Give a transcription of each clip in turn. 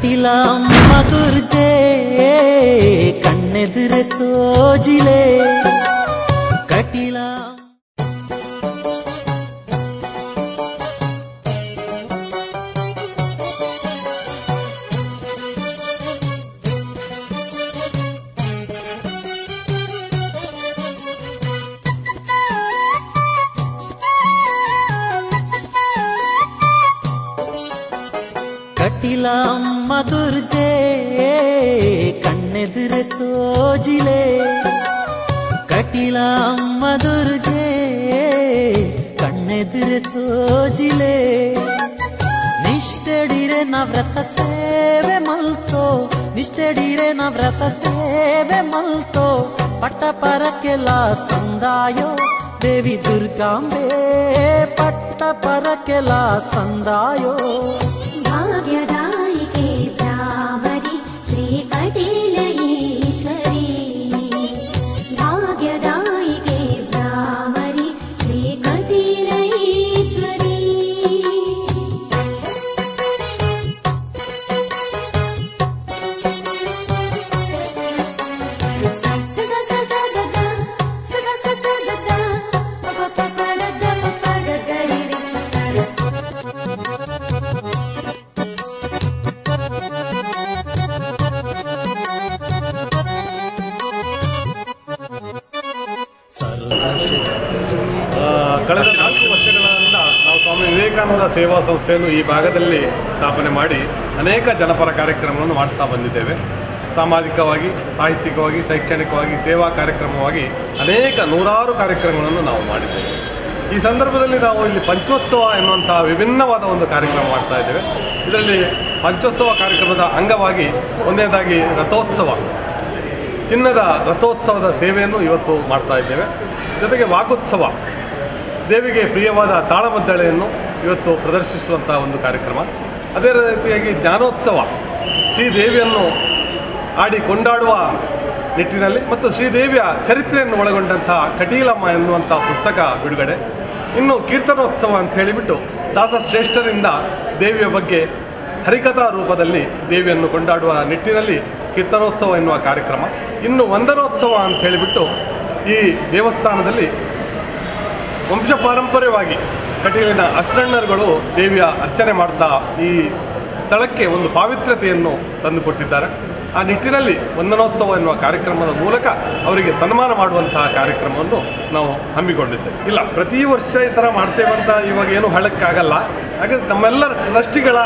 ಕಟೀಲ ಅಮ್ಮ ದುರ್ಗೆ ಕಣ್ಣೆದುರೆ ತೋಜಿಲೆ ಕಟೀಲ ಕಟೀಲ ಅಮ್ಮ ದುರ್ಗೆ ಕಣ್ಣೆದುರೆ ತೋಜಿಲೆ ಕಟೀಲ ಅಮ್ಮ ದುರ್ಗೆ ಕಣ್ಣೆದುರೆ ತೋಜಿಲೆ ನಿಷ್ಠೆಡಿರೆ ನವ್ರತ ಸೇವೆ ಮಲ್ತೋ ನಿಷ್ಠೆಡಿರೆ ನವ್ರತ ಸೇವೆ ಮಲ್ತೋ ಪಟ್ಟ ಪರಕೆಲ ಸಂದಾಯೋ ದೇವಿ ದುರ್ಗಾಂಬೆ ಪಟ್ಟ ಪರಕೆಲ ಸಂದಾಯೋ भाग्यदायिके भ्रामरि श्री कटीलईश्वरी भाग्यदायिके भ्रामरि श्री कटीलईश्वरी ಕಳೆದ 4 ವರ್ಷಗಳಿಂದ ನಾವು ಸ್ವಾಮಿ ವಿವೇಕಾನಂದ ಸೇವಾ ಸಂಸ್ಥೆಯನ್ನು ಈ ಭಾಗದಲ್ಲಿ ಸ್ಥಾಪನೆ ಮಾಡಿ ಅನೇಕ ಜನಪರ ಕಾರ್ಯಕ್ರಮಗಳನ್ನು ಮಾಡ್ತಾ ಬಂದಿದ್ದೇವೆ. ಸಾಮಾಜಿಕವಾಗಿ, ಸಾಹಿತ್ಯಿಕವಾಗಿ, ಶೈಕ್ಷಣಿಕವಾಗಿ, ಸೇವಾ ಕಾರ್ಯಕ್ರಮವಾಗಿ ಅನೇಕ ನೂರಾರು ಕಾರ್ಯಕ್ರಮಗಳನ್ನು ನಾವು ಮಾಡಿದ್ದೇವೆ. ಈ ಸಂದರ್ಭದಲ್ಲಿ ನಾವು ಇಲ್ಲಿ ಪಂಚೋತ್ಸವ ಎನ್ನುವಂಥ ವಿಭಿನ್ನವಾದ ಒಂದು ಕಾರ್ಯಕ್ರಮ ಮಾಡ್ತಾ ಇದ್ದೇವೆ. ಇದರಲ್ಲಿ ಪಂಚೋತ್ಸವ ಕಾರ್ಯಕ್ರಮದ ಅಂಗವಾಗಿ ಒಂದನೇದಾಗಿ ರಥೋತ್ಸವ, ಚಿನ್ನದ ರಥೋತ್ಸವದ ಸೇವೆಯನ್ನು ಇವತ್ತು ಮಾಡ್ತಾ ಇದ್ದೇವೆ. ಜೊತೆಗೆ ವಾಗೋತ್ಸವ, ದೇವಿಗೆ ಪ್ರಿಯವಾದ ತಾಳಮದ್ದಳೆಯನ್ನು ಇವತ್ತು ಪ್ರದರ್ಶಿಸುವಂಥ ಒಂದು ಕಾರ್ಯಕ್ರಮ. ಅದೇ ರೀತಿಯಾಗಿ ಜ್ಞಾನೋತ್ಸವ, ಶ್ರೀದೇವಿಯನ್ನು ಆಡಿ ಕೊಂಡಾಡುವ ನಿಟ್ಟಿನಲ್ಲಿ ಮತ್ತು ಶ್ರೀದೇವಿಯ ಚರಿತ್ರೆಯನ್ನು ಒಳಗೊಂಡಂಥ ಕಟೀಲಮ್ಮ ಎನ್ನುವಂಥ ಪುಸ್ತಕ ಬಿಡುಗಡೆ. ಇನ್ನು ಕೀರ್ತನೋತ್ಸವ ಅಂತ ಹೇಳಿಬಿಟ್ಟು ದಾಸಶ್ರೇಷ್ಠರಿಂದ ದೇವಿಯ ಬಗ್ಗೆ ಹರಿಕಥಾ ರೂಪದಲ್ಲಿ ದೇವಿಯನ್ನು ಕೊಂಡಾಡುವ ನಿಟ್ಟಿನಲ್ಲಿ ಕೀರ್ತನೋತ್ಸವ ಎನ್ನುವ ಕಾರ್ಯಕ್ರಮ. ಇನ್ನು ವಂದನೋತ್ಸವ ಅಂತ ಹೇಳಿಬಿಟ್ಟು ಈ ದೇವಸ್ಥಾನದಲ್ಲಿ ವಂಶ ಪಾರಂಪರ್ಯವಾಗಿ ಕಟೀಲಿನ ಅಸ್ರಣ್ಣರುಗಳು ದೇವಿಯ ಅರ್ಚನೆ ಮಾಡ್ತಾ ಈ ಸ್ಥಳಕ್ಕೆ ಒಂದು ಪಾವಿತ್ರ್ಯತೆಯನ್ನು ತಂದುಕೊಟ್ಟಿದ್ದಾರೆ. ಆ ನಿಟ್ಟಿನಲ್ಲಿ ವಂದನೋತ್ಸವ ಎನ್ನುವ ಕಾರ್ಯಕ್ರಮದ ಮೂಲಕ ಅವರಿಗೆ ಸನ್ಮಾನ ಮಾಡುವಂತಹ ಕಾರ್ಯಕ್ರಮವನ್ನು ನಾವು ಹಮ್ಮಿಕೊಂಡಿದ್ದೇವೆ. ಇಲ್ಲ, ಪ್ರತಿ ವರ್ಷ ಈ ಥರ ಮಾಡ್ತೇವೆ ಅಂತ ಇವಾಗ ಏನು ಹೇಳೋಕ್ಕಾಗಲ್ಲ. ಹಾಗಾಗಿ ನಮ್ಮೆಲ್ಲರ ಟ್ರಸ್ಟಿಗಳ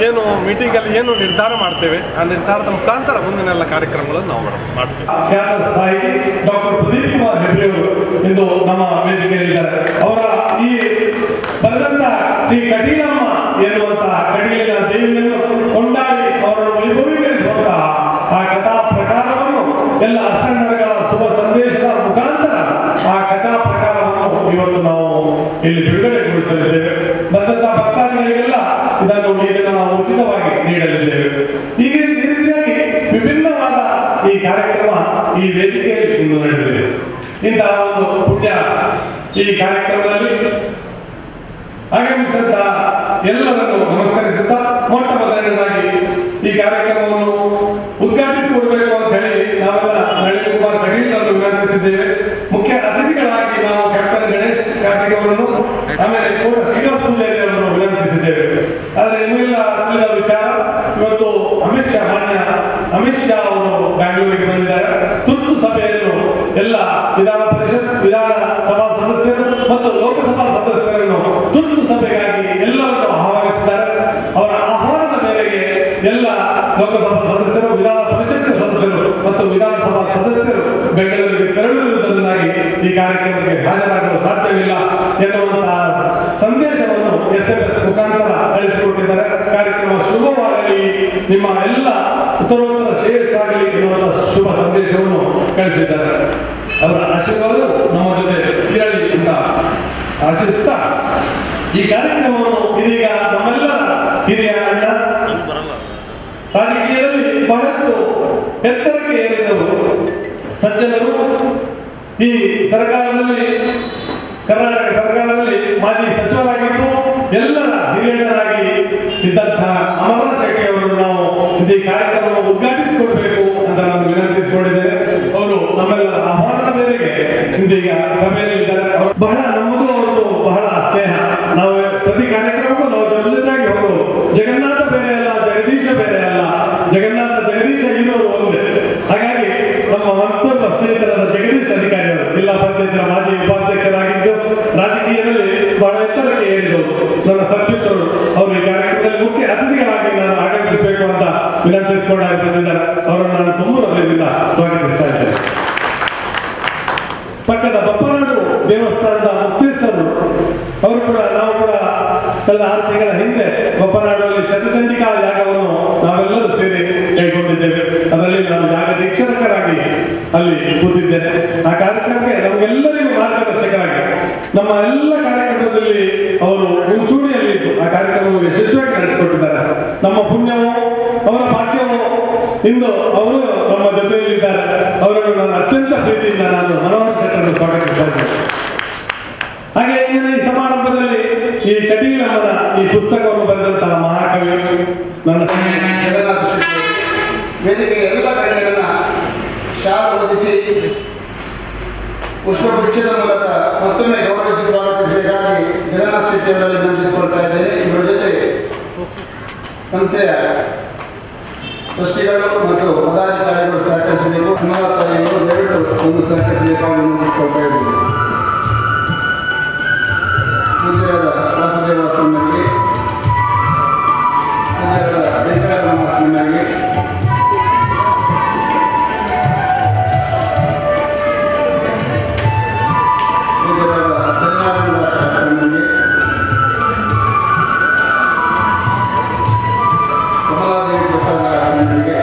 ಏನು ಮೀಟಿಂಗಲ್ಲಿ ಏನು ನಿರ್ಧಾರ ಮಾಡ್ತೇವೆ ಆ ನಿರ್ಧಾರದ ಮುಖಾಂತರ ಮುಂದಿನೆಲ್ಲ ಕಾರ್ಯಕ್ರಮಗಳನ್ನು ನಾವು ಮಾಡ್ತೇವೆ. ಖ್ಯಾತ ಸಾಹಿತಿ ಡಾಕ್ಟರ್ ಪ್ರದೀಪ್ ಕುಮಾರ್ ಹೆಬ್ರಿ ಅವರು ಇಂದು ನಮ್ಮ ವೇದಿಕೆಯಲ್ಲಿದ್ದಾರೆ. ಅವರ ಈ ಬಂದಂತ ಶ್ರೀ ಕಟೀಲಮ್ಮ ಎನ್ನುವಂತಹ ಕಟೀಲಿನ ದೇವಿಯನ್ನು ಕೊಂಡಾಡಿ ಅವರನ್ನು ವೈಭವೀಕರಿಸುವಂತಹ ಆ ಕಥಾ ಪ್ರಕಾರವನ್ನು ಎಲ್ಲ ಅಸ್ರಣ್ಣರುಗಳ ಶುಭ ಸಂದೇಶದ ಮುಖಾಂತರ ಆ ಕಥಾ ಪ್ರಕಾರವನ್ನು ಇವತ್ತು ನಾವು ಇಲ್ಲಿ ಬಿಡುಗಡೆಗೊಳಿಸಲಿದ್ದೇವೆ. ಬಂದಂತಹ ಭಕ್ತಾದಿಗಳಿಗೆಲ್ಲ ಇದನ್ನು ಈ ದಿನ ನಾವು ಉಚಿತವಾಗಿ ನೀಡಲಿದ್ದೇವೆ. ಈ ರೀತಿಯಾಗಿ ವಿಭಿನ್ನವಾದ ಈ ಕಾರ್ಯಕ್ರಮ ಈ ವೇದಿಕೆಯಲ್ಲಿ ಇಂದು ನಡೆದಿದೆ. ಇಂತಹ ಒಂದು ಪುಣ್ಯ ಈ ಕಾರ್ಯಕ್ರಮದಲ್ಲಿ ಆಗಮಿಸಿದ ಎಲ್ಲರನ್ನು ನಮಸ್ಕರಿಸುತ್ತಾ ಮೊಟ್ಟ ಮೊದಲನೇದಾಗಿ ಈ ಕಾರ್ಯಕ್ರಮವನ್ನು ಉದ್ಘಾಟಿಸಿಕೊಡಬೇಕು ಅಂತ ಹೇಳಿ ನಾವೆಲ್ಲ ನಳಿನ್ ಕುಮಾರ್ ಕಟೀಲ್ ಅವರನ್ನು ವಿನಂತಿಸಿದ್ದೇವೆ. ಮುಖ್ಯ ಅತಿಥಿಗಳಾಗಿ ನಾವು ಕ್ಯಾಪ್ಟನ್ ಗಣೇಶ್ ಕಾರ್ತಿಕ್ ಅವರನ್ನು, ಆಮೇಲೆ ಕೋಟ ಶ್ರೀನಿವಾಸ ಪೂಜಾರಿ ಅವರನ್ನು ವಿನಂತಿಸಿದ್ದೇವೆ. ಆದರೆ ನಿಮಗೆಲ್ಲ ತಿಳಿದ ವಿಚಾರ, ಇವತ್ತು ಮಾನ್ಯ ಅಮಿತ್ ಶಾ ಅವರು ಬ್ಯಾಂಗ್ಳೂರಿಗೆ ಬಂದಿದ್ದಾರೆ. ತುರ್ತು ಸಭೆಯನ್ನು ಎಲ್ಲ ವಿಧಾನ ಪರಿಷತ್, ವಿಧಾನಸಭಾ ಸದಸ್ಯರು ಮತ್ತು ಲೋಕಸಭಾ ಸದಸ್ಯರನ್ನು ತುರ್ತು ಸಭೆಗಾಗಿ ಎಲ್ಲರನ್ನು ಆಹ್ವಾನಿಸಿದ್ದಾರೆ. ಅವರ ಆಹ್ವಾನದ ಮೇರೆಗೆ ಎಲ್ಲ ಲೋಕಸಭಾ ಸದಸ್ಯರು, ವಿಧಾನ ಪರಿಷತ್ ಸದಸ್ಯರು ಮತ್ತು ವಿಧಾನಸಭಾ ಸದಸ್ಯರು ಬೆಂಗಳೂರಿಗೆ ತೆರಳಿರುವುದರಿಂದಾಗಿ ಈ ಕಾರ್ಯಕ್ರಮಕ್ಕೆ ಹಾಜರಾಗಲು ಸಾಧ್ಯವಿಲ್ಲ ಎನ್ನುವಂತಹ ಸಂದೇಶವನ್ನು SMS ಮುಖಾಂತರ ಕಳಿಸಿಕೊಟ್ಟಿದ್ದಾರೆ. ಕಾರ್ಯಕ್ರಮ ಶುಭವಾಗಲಿ, ನಿಮ್ಮ ಎಲ್ಲ ಉತ್ತರೋತ್ತರ ಶ್ರೇಯಸ್ಸಾಗಲಿ ಎನ್ನುವಂತಹ ಶುಭ ಸಂದೇಶವನ್ನು ಕಳಿಸಿದ್ದಾರೆ. ಅವರ ಆಶೀರ್ವಾದ ನಮ್ಮ ಜೊತೆ ಇರಲಿ ಅಂತ ಆಶಿಸುತ್ತಾ ಈ ಕಾರ್ಯಕ್ರಮವನ್ನು ಇದೀಗ ನಮ್ಮೆಲ್ಲರ ಹಿರಿಯ ಅಣ್ಣ, ರಾಜಕೀಯದಲ್ಲಿ ಬಹಳಷ್ಟು ಎತ್ತರಕ್ಕೆ ಏರಿದವರು, ಸಜ್ಜನರು, ಈ ಸರ್ಕಾರದಲ್ಲಿ ಕರ್ನಾಟಕ ಸರ್ಕಾರದಲ್ಲಿ ಮಾಜಿ ಸಚಿವರಾಗಿದ್ದು ಎಲ್ಲರ ಹಿರಿಯರಾಗಿ ಇದ್ದಂತಹ ಅಮರ ಶೆಟ್ಟಿ ಅವರನ್ನು ನಾವು ಈ ಕಾರ್ಯಕ್ರಮವನ್ನು ಉದ್ಘಾಟಿಸಿಕೊಡ್ಬೇಕು ಅಂತ ನಾನು ವಿನಂತಿಸಿಕೊಂಡಿದ್ದೇನೆ. ಅವರು ನಮ್ಮೆಲ್ಲರ ಆಹ್ವಾನದ ಮೇರೆಗೆ ಇಂದೀಗ ಸಭೆಯಲ್ಲಿ ಇದ್ದಾರೆ. ಬಹಳ ನಮ್ಮದು ಅವರು ಬಹಳ ಸ್ನೇಹ. ನಾವು ಪ್ರತಿ ಕಾರ್ಯಕ್ರಮಕ್ಕೂ ನಾವು ಜೊತೆಯಾಗಿ ಹೋಗೋದು. ಜಗನ್ನಾಥ ಬೇರೆ ಅಲ್ಲ, ಜಗದೀಶ ಬೇರೆ ಅಲ್ಲ, ಜಗನ್ನಾಥ ಜಗದೀಶ ಇರೋರು ಒಂದೇ. ಹಾಗಾಗಿ ನಮ್ಮ ಮತ್ತೊಬ್ಬ ಸ್ನೇಹಿತರಾದ ಜಗದೀಶ್ ಅಧಿಕಾರಿ ಅವರು ಜಿಲ್ಲಾ ಪಂಚಾಯತ್ ಮಾಜಿ ಉಪಾಧ್ಯಕ್ಷರಾಗಿದ್ದು ರಾಜಕೀಯದಲ್ಲಿ ಬಹಳ ಎತ್ತರಕ್ಕೆ ಏರಿದವರು ನನ್ನ ಸತ್ಯುತ್ತರು ಅವರು ಈ ಕಾರ್ಯಕ್ರಮದಲ್ಲಿ ಮುಖ್ಯ ಅತಿಥಿಗಳಾಗಿ ನಾನು ಆಗಮಿಸಬೇಕು ಅಂತ ವಿನಂತಿಸಿಕೊಂಡಾಗ ಬಂದಿದ್ದಾರೆ. ಅವರನ್ನು ನಾನು ತುಂಬ ಹೃದಯದಿಂದ ಸ್ವಾಗತಿಸ್ತಾ ಇದ್ದೇನೆ. ಪಕ್ಕದ ಬಪ್ಪನಾಡು ದೇವಸ್ಥಾನದ ಮುಕ್ತೇಶ್ವರರು ಅವರು ಕೂಡ ನಾವು ಕೂಡ ಕಳೆದ 6 ತಿಂಗಳ ಹಿಂದೆ ಬಪ್ಪನಾಡಲ್ಲಿ ಶತಚಂಡಿಕಾ ಯಾಗವನ್ನು ನಾವೆಲ್ಲರೂ ಸೇರಿ ಕೈಗೊಂಡಿದ್ದೇವೆ. ಅದರಲ್ಲಿ ನಾನು ಯಾಗ ದೀಕ್ಷಕರಾಗಿ ಅಲ್ಲಿ ಕೂತಿದ್ದೇನೆ. ಆ ಕಾರ್ಯಕ್ರಮಕ್ಕೆ ನಮಗೆಲ್ಲರಿಗೂ ಮಾರ್ಗದರ್ಶಕರಾಗಿ ನಮ್ಮ ಎಲ್ಲ ಕಾರ್ಯಕ್ರಮದಲ್ಲಿ ಅವರು ಮುಂಚೂಣಿಯಲ್ಲಿ ಇದ್ದು ಆ ಕಾರ್ಯಕ್ರಮವನ್ನು ಯಶಸ್ವಿಯಾಗಿ ನಡೆಸಿಕೊಟ್ಟಿದ್ದಾರೆ. ನಮ್ಮ ಪುಣ್ಯವೋ ಅವರ ಭಾಗ್ಯವೋ ಇಂದು ಅವರು ನಮ್ಮ ಜೊತೆಯಲ್ಲಿದ್ದಾರೆ. ಅವರನ್ನು ನಾನು ಅತ್ಯಂತ ಪ್ರೀತಿಯಿಂದ ನಾನು ಮನೋಹರ್ ಶೆಟ್ಟರನ್ನು ಸ್ವಾಗತಿಸ್ತಾ ಇದ್ದೇನೆ. ಹಾಗೆ ಈ ಸಮಾರಂಭದಲ್ಲಿ ಈ ಕಟೀಲ್ ಅವರ ಈ ಪುಸ್ತಕವನ್ನು ಬರೆದಂತಹ ಮಹಾಕವಿ ನನ್ನ ಜಗನ್ನಾಥ ಶೆಟ್ಟಿ ವೇದಿಕೆಯ ಎಲ್ಲ ಕಡೆಗಳನ್ನ ಶಾಲೆ ಹೊದಿಸಿ ಪುಷ್ಪಗುಚ್ಛದ ಮೂಲಕ ಮತ್ತೊಮ್ಮೆ ಗೌರವಿಸಿ ಸ್ವಾಗತಿಸಬೇಕಾಗಿ ಜಗನ್ನಾಥ ಶೆಟ್ಟಿ ಅವರಲ್ಲಿ ವಿನಂತಿಸಿಕೊಳ್ತಾ ಇದ್ದೇನೆ. ಇವರ ಜೊತೆ ಸಂಸ್ಥೆಯ ಟ್ರಸ್ಟಿಗಳು ಮತ್ತು ಪದಾಧಿಕಾರಿಗಳು ಸಹಕರಿಸಬೇಕು. ಸಮಾನಾರ್ಥಿಗಳು ಎರಡು ಒಂದು ಸಹಕರಿಸಬೇಕು ಎಂದು ವಿನಂತಿಸಿಕೊಳ್ತಾ ಇದ್ದೇನೆ. ಪೂಜ್ಯರಾದ ವಾಸುದೇವ ಸ್ವಾಮಿಯವರಿಗೆ, ಪೂಜ್ಯರಾದ ವೆಂಕಟರಮಣ ಸ್ವಾಮಿಯವರಿಗೆ, ಪೂಜ್ಯರಾದ ಧನ್ಯನಾರಾಯಣ ಸ್ವಾಮಿಯವರಿಗೆ, ಕಮಲಾದೇವಿ ಪ್ರಸಾದ ಸ್ವಾಮಿಯವರಿಗೆ,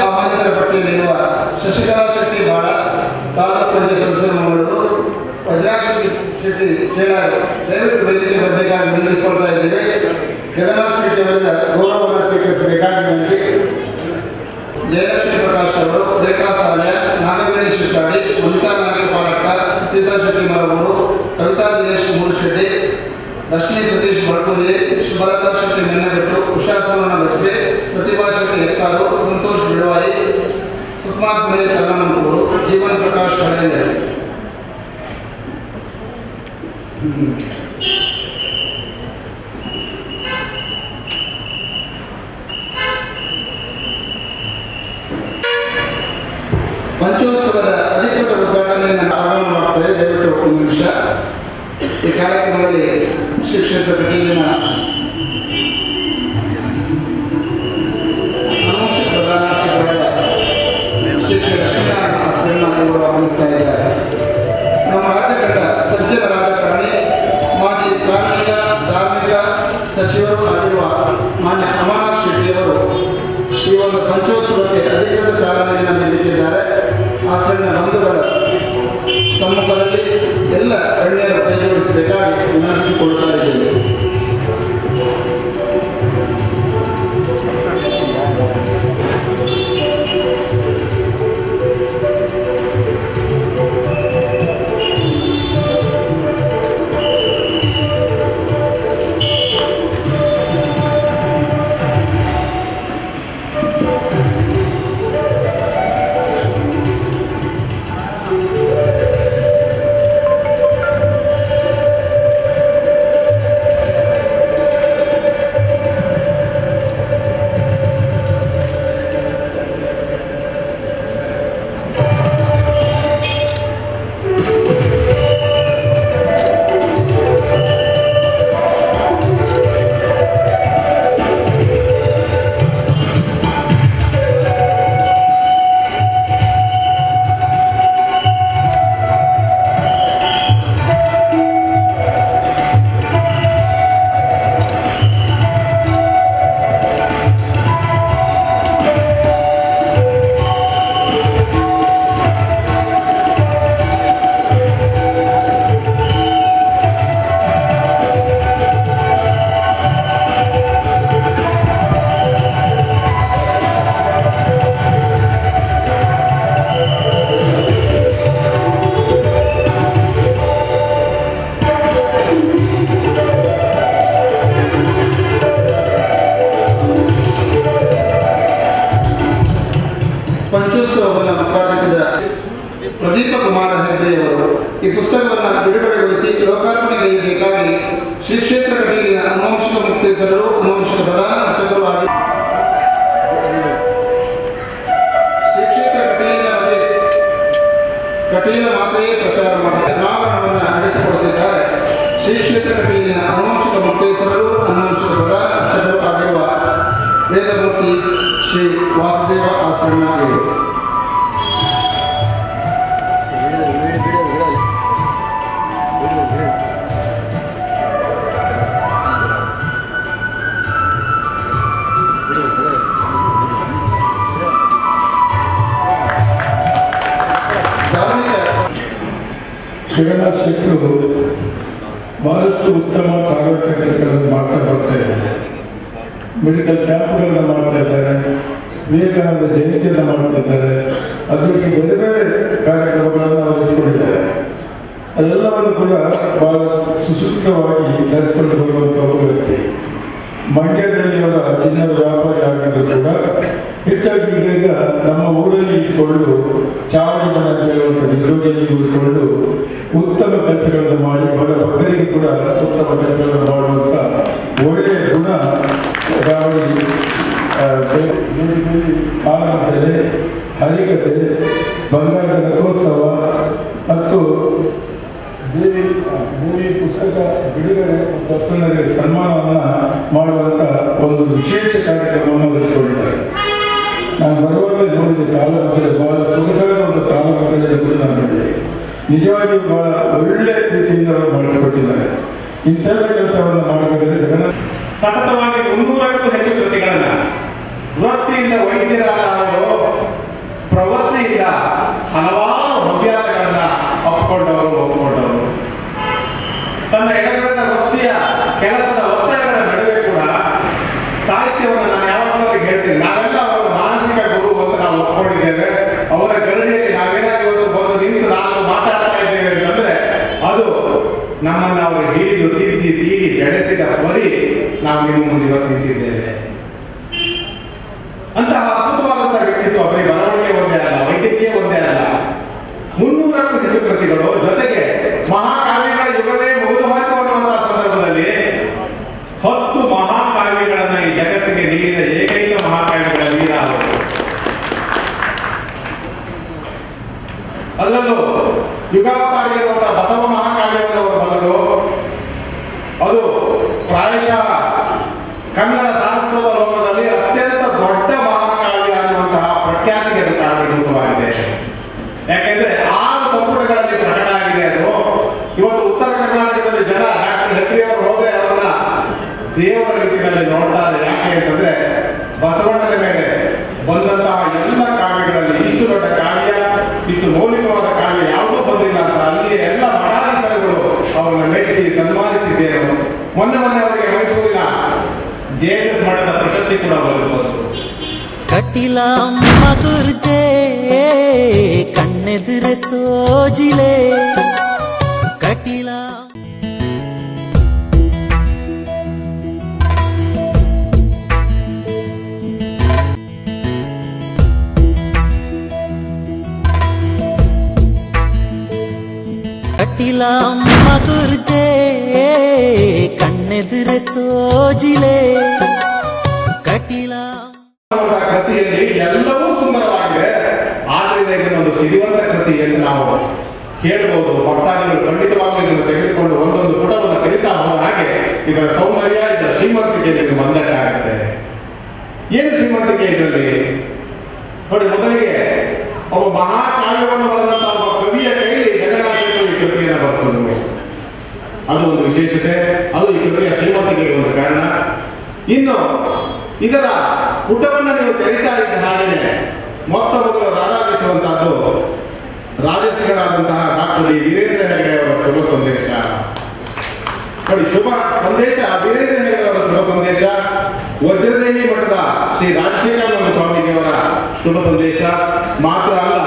ಆಹ್ವಾನಿತರ ಪಟ್ಟಿಯಲ್ಲಿರುವ ಶಶಿಕಲಾ ಶೆಟ್ಟಿ ಬಾಳ ತಾಲೂಕು ಪಂಚಾಯತ್ ಸದಸ್ಯರು ಮಂಗಳೂರು, ವಜ್ರಾಕ್ಷಿ ಶೆಟ್ಟಿ ಸೇಳಾರು ದಯವಿಟ್ಟು ವೇದಿಕೆ ಬರಬೇಕಾಗಿ ವಿನಂತಿಸಿಕೊಳ್ತಾ ಇದ್ದೇವೆ. ಜಗನ್ನಾಥ ಶೆಟ್ಟಿ ಅವರಿಂದ ಗೌರವವನ್ನು ಸ್ವೀಕರಿಸಬೇಕಾಗಿ ವಿನಂತಿ. ಜಯಲಕ್ಷ್ಮಿ ಪ್ರಕಾಶ್ ಅವರು, ರೇಖಾ ಸಾಲೆ, ನಾಗವೇಣಿ ಶಿಷ್ಟಾಡಿ, ಮುನಿತಾ ನಾಗರ ಪಾಲಕ್ಕ, ಸುಪ್ರೀತಾ ಶೆಟ್ಟಿ ಮರಗೂರು, ಕವಿತಾ ದಿನೇಶ್ ಮೂರುಶೆಟ್ಟಿ, ಲಕ್ಷ್ಮೀ ಸತೀಶ್ ಬಳ್ಕೂರಿ, ಶುಭಲತಾ ಶೆಟ್ಟಿ ಮೆನ್ನಗಟ್ಟು, ಉಷಾ ಸುವರ್ಣ ಬಜ್ಪೆ, ಪ್ರತಿಭಾ ಶೆಟ್ಟಿ ಹೆಕ್ಕಾರು, ಸಂತೋಷ್ ಬಿಡವಾಯಿ, ಸುಕುಮಾರ್ ಸುರೇಶ್ ಕಲ್ಲಮಂಕೂರು, ಜೀವನ್ ಪ್ರಕಾಶ್ ಕಳೆಂದೆ. ಪಂಚೋತ್ಸವದ ಅಧಿಕೃತ ಉದ್ಘಾಟನೆಯನ್ನು ಆರಂಭ ಮಾಡ್ತಾರೆ. ದಯವಿಟ್ಟು ಒಂದು ನಿಮಿಷ. ಈ ಕಾರ್ಯಕ್ರಮದಲ್ಲಿ ಶ್ರೀ ಕ್ಷೇತ್ರ ಕಟೀಲಿನ ಅನುವಂಶ ಪ್ರಧಾನಾರ್ಚಕರಾದ ಶ್ರೀ ಲಕ್ಷ್ಮೀನಾರಾಯಣ ಶರ್ಮಾ ಅವರು ಆಗಮಿಸ್ತಾ ಇದ್ದಾರೆ. ನಮ್ಮ ರಾಜ್ಯಗಳ ಸಜ್ಜನ ರಾಜಕಾರಣಿ, ಮಾಜಿ ಕಾರ್ಮಿಕ ಧಾರ್ಮಿಕ ಸಚಿವರು ಆಗಿರುವ ಮಾನ್ಯ ಅಮರನಾಥ್ ಶೆಟ್ಟಿಯವರು ಈ ಒಂದು ಪಂಚೋತ್ಸವಕ್ಕೆ ಅಧಿಕೃತ ಚಾಲನೆಯನ್ನು ನೀಡುತ್ತಿದ್ದಾರೆ. ಆ ಸಣ್ಣ ಬಂಧುಗಳ ಸಮ್ಮುಖದಲ್ಲಿ ಎಲ್ಲ ಗಣ್ಯರು ಕೈಜೋಡಿಸಬೇಕಾಗಿ ವಿನಂತಿಸಿಕೊಳ್ತಾ ಇದ್ದೇವೆ. ಪಂಚೋತ್ಸವವನ್ನು ಉದ್ಘಾಟಿಸಿದ ಪ್ರದೀಪ ಕುಮಾರ ಹೆಗ್ಡೆಯವರು ಈ ಪುಸ್ತಕವನ್ನು ಬಿಡುಗಡೆಗೊಳಿಸಿ ಲೋಕಾರ್ಪಣೆಗೈಬೇಕಾಗಿ ಶ್ರೀ ಕ್ಷೇತ್ರ ಕಟೀಲಿನ ಅನುವಂಶಿಕ ಮುಕ್ತೇಶ್ವರರು, ಅನುವಂಶಿಕ ಪ್ರಧಾನ ಅರ್ಚಕರು ಆಗಿ ಶ್ರೀ ಕ್ಷೇತ್ರ ಕಟೀಲಿನಲ್ಲಿ ಕಟೀಲ ಮಾತೆಯೇ ಪ್ರಚಾರ ಮಾಡಿ ಅನಾವರಣವನ್ನು ನಡೆಸಿಕೊಡುತ್ತಿದ್ದಾರೆ. ಶ್ರೀ ಕ್ಷೇತ್ರ ಕಟೀಲಿನ ಅನುವಂಶಿಕ ಮುಕ್ತೇಶ್ವರರು, ಅನುವಂಶಿಕ ಪ್ರಧಾನ ಅರ್ಚಕರು ಆಗಿರುವ ವೇದಮೂರ್ತಿ ಶ್ರೀ ವಾಸುದೇವ ಆಸರಣ್ಣರು. ಜಗನ್ನಾಥ್ ಶೆಟ್ಟರು ಬಹಳಷ್ಟು ಉತ್ತಮ ಸಾರ್ವಜನಿಕ ಕೆಲಸಗಳನ್ನು ಮಾಡ್ತಾ ಬರ್ತಾರೆ. ಮೆಡಿಕಲ್ ಕ್ಯಾಂಪ್ಗಳನ್ನು ಮಾಡ್ತಾ ಇದ್ದಾರೆ, ವಿವೇಕಾನಂದ ಜಯಂತಿಯನ್ನು ಮಾಡ್ತಾ ಇದ್ದಾರೆ, ಅದಕ್ಕೆ ಬೇರೆ ಬೇರೆ ಕಾರ್ಯಕ್ರಮಗಳನ್ನು ಅವರು ಇಟ್ಕೊಂಡಿದ್ದಾರೆ. ಅದೆಲ್ಲವನ್ನು ಕೂಡ ಬಹಳ ಸುಸೂತ್ರವಾಗಿ ನಡೆಸಿಕೊಂಡು ಬರುವಂಥ ಒಬ್ಬ ವ್ಯಕ್ತಿ. ಮಂಡ್ಯದಲ್ಲಿ ಅವರ ಚಿನ್ನದ ವ್ಯಾಪಾರಿ ಆಗಿದ್ರು ಕೂಡ ಹೆಚ್ಚಾಗಿ ಈಗ ನಮ್ಮ ಊರಲ್ಲಿ ಇಟ್ಕೊಂಡು ಚಾವಡಿ ಮನೆ ಹೇಳುವಂಥ ನಿರೋಗಿಯಲ್ಲಿ ಉಳ್ಕೊಂಡು ಉತ್ತಮ ಕೆಲಸಗಳನ್ನು ಮಾಡಿ ಬಡ ಭಕ್ತರಿಗೆ ಕೂಡ ಉತ್ತಮ ಕೆಲಸಗಳನ್ನು ಮಾಡುವಂಥ ಒಳ್ಳೆಯ ಗುಣ ಚಾವಡಿ ಆನಂದತೆ, ಹರಿಕತೆ, ಬಂಗಾರದ ರಥೋತ್ಸವ ಮತ್ತು ದೇವಿ ಪುಸ್ತಕ ಬಿಡುಗಡೆ ದರ್ಶನರಿಗೆ ಸನ್ಮಾನವನ್ನು ಮಾಡುವಂಥ ಒಂದು ವಿಶೇಷ ಕಾರ್ಯಕ್ರಮವನ್ನು ಹೊರತುಕೊಂಡಿದ್ದಾರೆ. ನಾನು ಬರುವಾಗಲೇ ನೋಡಿದೆ ತಾಲೂಕಲ್ಲಿ ಬಹಳ ಸೊಗಸಾದ ಒಂದು ತಾಲೂಕಲ್ಲಿ ಕೂಡ ನಾನು ನೋಡಿದೆ. ನಿಜವಾಗಿಯೂ ಬಹಳ ಒಳ್ಳೆ ರೀತಿಯಿಂದ ಅವರು ಮಾಡಿಸಿಕೊಟ್ಟಿದ್ದಾರೆ. ಇಂಥೆಲ್ಲ ಕೆಲಸವನ್ನು ಮಾಡಬೇಕಾದ್ರೆ ಜಗನ್ನಾಥ ಸತತವಾಗಿ 300ಕ್ಕೂ ಹೆಚ್ಚು ಕೃತಿಗಳನ್ನು ವೃತ್ತಿಯಿಂದ ವೈದ್ಯರಾದ ಅವರು ಪ್ರವೃತ್ತಿಯಿಂದ ಹಲವಾರು ಅಭ್ಯಾಸಗಳನ್ನ ಒಪ್ಪಿಕೊಂಡವರು ತನ್ನ ಎಡಗಡೆದ ವೃತ್ತಿಯ ಕೆಲಸದ ಒತ್ತಡಗಳ ನಡುವೆ ಕೂಡ ಸಾಹಿತ್ಯವನ್ನು ನಾನು ಯಾವಾಗಲೂ ಹೇಳ್ತೀನಿ, ನಾವೆಲ್ಲ ಅವರ ಮಾನಸಿಕ ಗುರು ಅಂತ ನಾವು ಒಪ್ಕೊಂಡಿದ್ದೇವೆ. ಅವರ ಗರಡಿಯಲ್ಲಿ ನಾವೇನಾದ್ರೂ ಇವತ್ತು ಬಂದು ನಿಂತು ನಾವು ಮಾತಾಡ್ತಾ ಇದ್ದೇವೆ ಅಂತಂದ್ರೆ ಅದು ನಮ್ಮನ್ನು ಅವರು ಹಿಡಿದು ತಿದ್ದಿ ತೀಡಿ ಬೆಳೆಸಿದ ಬರೀ ನಾವು ನಿಮ್ಮ ಮುಂದೆ ಇವತ್ತು ನಿಂತಿದ್ದೇವೆ. ಅಂತಹ ಅದ್ಭುತವಾದಂತಹ ವ್ಯಕ್ತಿತ್ವ ಅವರಿಗೆ ಬರವಣಿಗೆ ಒಂದೇ ಅಲ್ಲ, ವೈದ್ಯಕೀಯ ಒಂದೇ ಅಲ್ಲ, 300ಕ್ಕೂ ಹೆಚ್ಚು ಕೃತಿಗಳು, ಜೊತೆಗೆ ಮಹಾಕಾವ್ಯಗಳ ಯುಗವೇ ಮುಗಿದು ಹೋಯಿತು ಅನ್ನುವಂತಹ ಸಂದರ್ಭದಲ್ಲಿ 10 ಮಹಾಕಾವ್ಯಗಳನ್ನ ಈ ಜಗತ್ತಿಗೆ ನೀಡಿದ ಏಕೈಕ ಮಹಾಕಾವ್ಯಗಳ ವೀರ ಅವರು. ಮೊದಲು ಯುಗಾವತಾರಿ ಎನ್ನುವಂತಹ ಬಸವ ಮಹಾಕಾವ್ಯವನ್ನು ಅವರು ಬರೆದರು. ಅದು ಪ್ರಾಯಶಃ ಕನ್ನಡ ಸಾರಸ್ವತ ಲೋಕದಲ್ಲಿ ಅತ್ಯಂತ ದೊಡ್ಡ ಮಹಾಕಾವ್ಯ ಅನ್ನುವಂತಹ ಪ್ರಖ್ಯಾತಿಗೆ ಅದು ಕಾರಣೀಭೂತವಾಗಿದೆ. ಯಾಕೆಂದ್ರೆ 6 ಸಂಪುಟಗಳಲ್ಲಿ ಪ್ರಕಟ ಆಗಿದೆ ಅದು. ಇವತ್ತು ಉತ್ತರ ಕರ್ನಾಟಕದಲ್ಲಿ ಜನ ಡಾಕ್ಟರ್ ಹೆಗ್ಡೆ ಅವರು ಹೋದ್ರೆ ಅವರನ್ನ ದೇವರ ರೀತಿಯಲ್ಲಿ ನೋಡ್ತಾರೆ. ಯಾಕೆ ಅಂತಂದ್ರೆ ಬಸವಣ್ಣನ ಮೇಲೆ ಬಂದಂತಹ ಎಲ್ಲ ಕಾವ್ಯಗಳಲ್ಲಿ ಇಷ್ಟು ದೊಡ್ಡ ಕಾವ್ಯ, ಇಷ್ಟು ಮೌಲಿಕವಾದ ಕಾವ್ಯ ಯಾವುದೂ ಬಂದಿಲ್ಲ ಅಂತ ಅಲ್ಲಿ ಎಲ್ಲ ಮಠಾಧೀಶರುಗಳು ಅವರನ್ನ ಮೆಚ್ಚಿ ಸನ್ಮಾನಿಸಿದ್ದೇವೆ. ಮೊನ್ನೆ ಅವರಿಗೆ ಮೈಸೂರಿನ JSS ಮಠದ ಪ್ರಶಸ್ತಿ ಕೂಡ ಬಂತು. ಕಟಿಲ ಅಮ್ಮ ದುರ್ಗೆ ಕಣ್ಣೆದುರೆ ತೋಜಿಲೆ ಕಟಿಲ ಕಟಿಲ ಅಮ್ಮ ದುರ್ಗೆ ಕಣ್ಣೆದುರೆ ತೋಜಿಲೆ ಕಟಿಲ ಕೃತಿಯಲ್ಲಿ ಎಲ್ಲವೂ ಸುಂದರವಾಗಿದೆ. ಆದ್ರಿಂದ ಇದನ್ನೊಂದು ಸಿರಿವಂತ ಕೃತಿ ಎಂದು ನಾವು ಕೇಳಬಹುದು. ಭಕ್ತಾದಿಗಳು ಖಂಡಿತವಾಗ್ಲೂ ಇದನ್ನು ತೆಗೆದುಕೊಂಡು ಒಂದೊಂದು ಪುಟವನ್ನು ಕಲಿತಾ ಹೋದ ಹಾಗೆ ಇದರ ಸೌಂದರ್ಯ, ಇದರ ಶ್ರೀಮಂತಿಕೆ ನಿಮಗೆ ಮಂದಟ್ಟಾಗುತ್ತೆ. ಏನು ಶ್ರೀಮಂತಿಕೆ ಇದರಲ್ಲಿ ನೋಡಿ. ಮೊದಲಿಗೆ ಒಬ್ಬ ಮಹಾಕಾವ್ಯವನ್ನು ಬರೆದಂತಹ ಒಬ್ಬ ಕವಿಯ ಕೈಲಿ ಜಗನ್ನಾಥೇಶ್ವರ ಈ ಕೃತಿಯನ್ನು ಬರೆಸೋದು, ಅದು ಒಂದು ವಿಶೇಷತೆ. ಅದು ಈ ಕೃತಿಯ ಶ್ರೀಮಂತಿಕೆಗೆ ಒಂದು ಕಾರಣ. ಇನ್ನು ಇದರ ಪುಟವನ್ನು ನೀವು ತೆರೀತಾ ಇದ್ದ ಹಾಗೆಯೇ ಮೊದಲು ಆರಾಧಿಸುವಂತಹದ್ದು ರಾಜಶ್ರೀಗಳಾದಂತಹ ಡಾಕ್ಟರ್ ವೀರೇಂದ್ರ ಹೆಗಡೆ ಅವರ ಶುಭ ಸಂದೇಶ ನೋಡಿ. ಶುಭ ಸಂದೇಶ ವೀರೇಂದ್ರ ಹೆಗಡೆ ಅವರ ಶುಭ ಸಂದೇಶ, ವಜ್ರದೇವಿ ಮಠದ ಶ್ರೀ ರಾಜಶೇಖರಾನಂದ ಸ್ವಾಮೀಜಿಯವರ ಶುಭ ಸಂದೇಶ ಮಾತ್ರ ಅಲ್ಲ,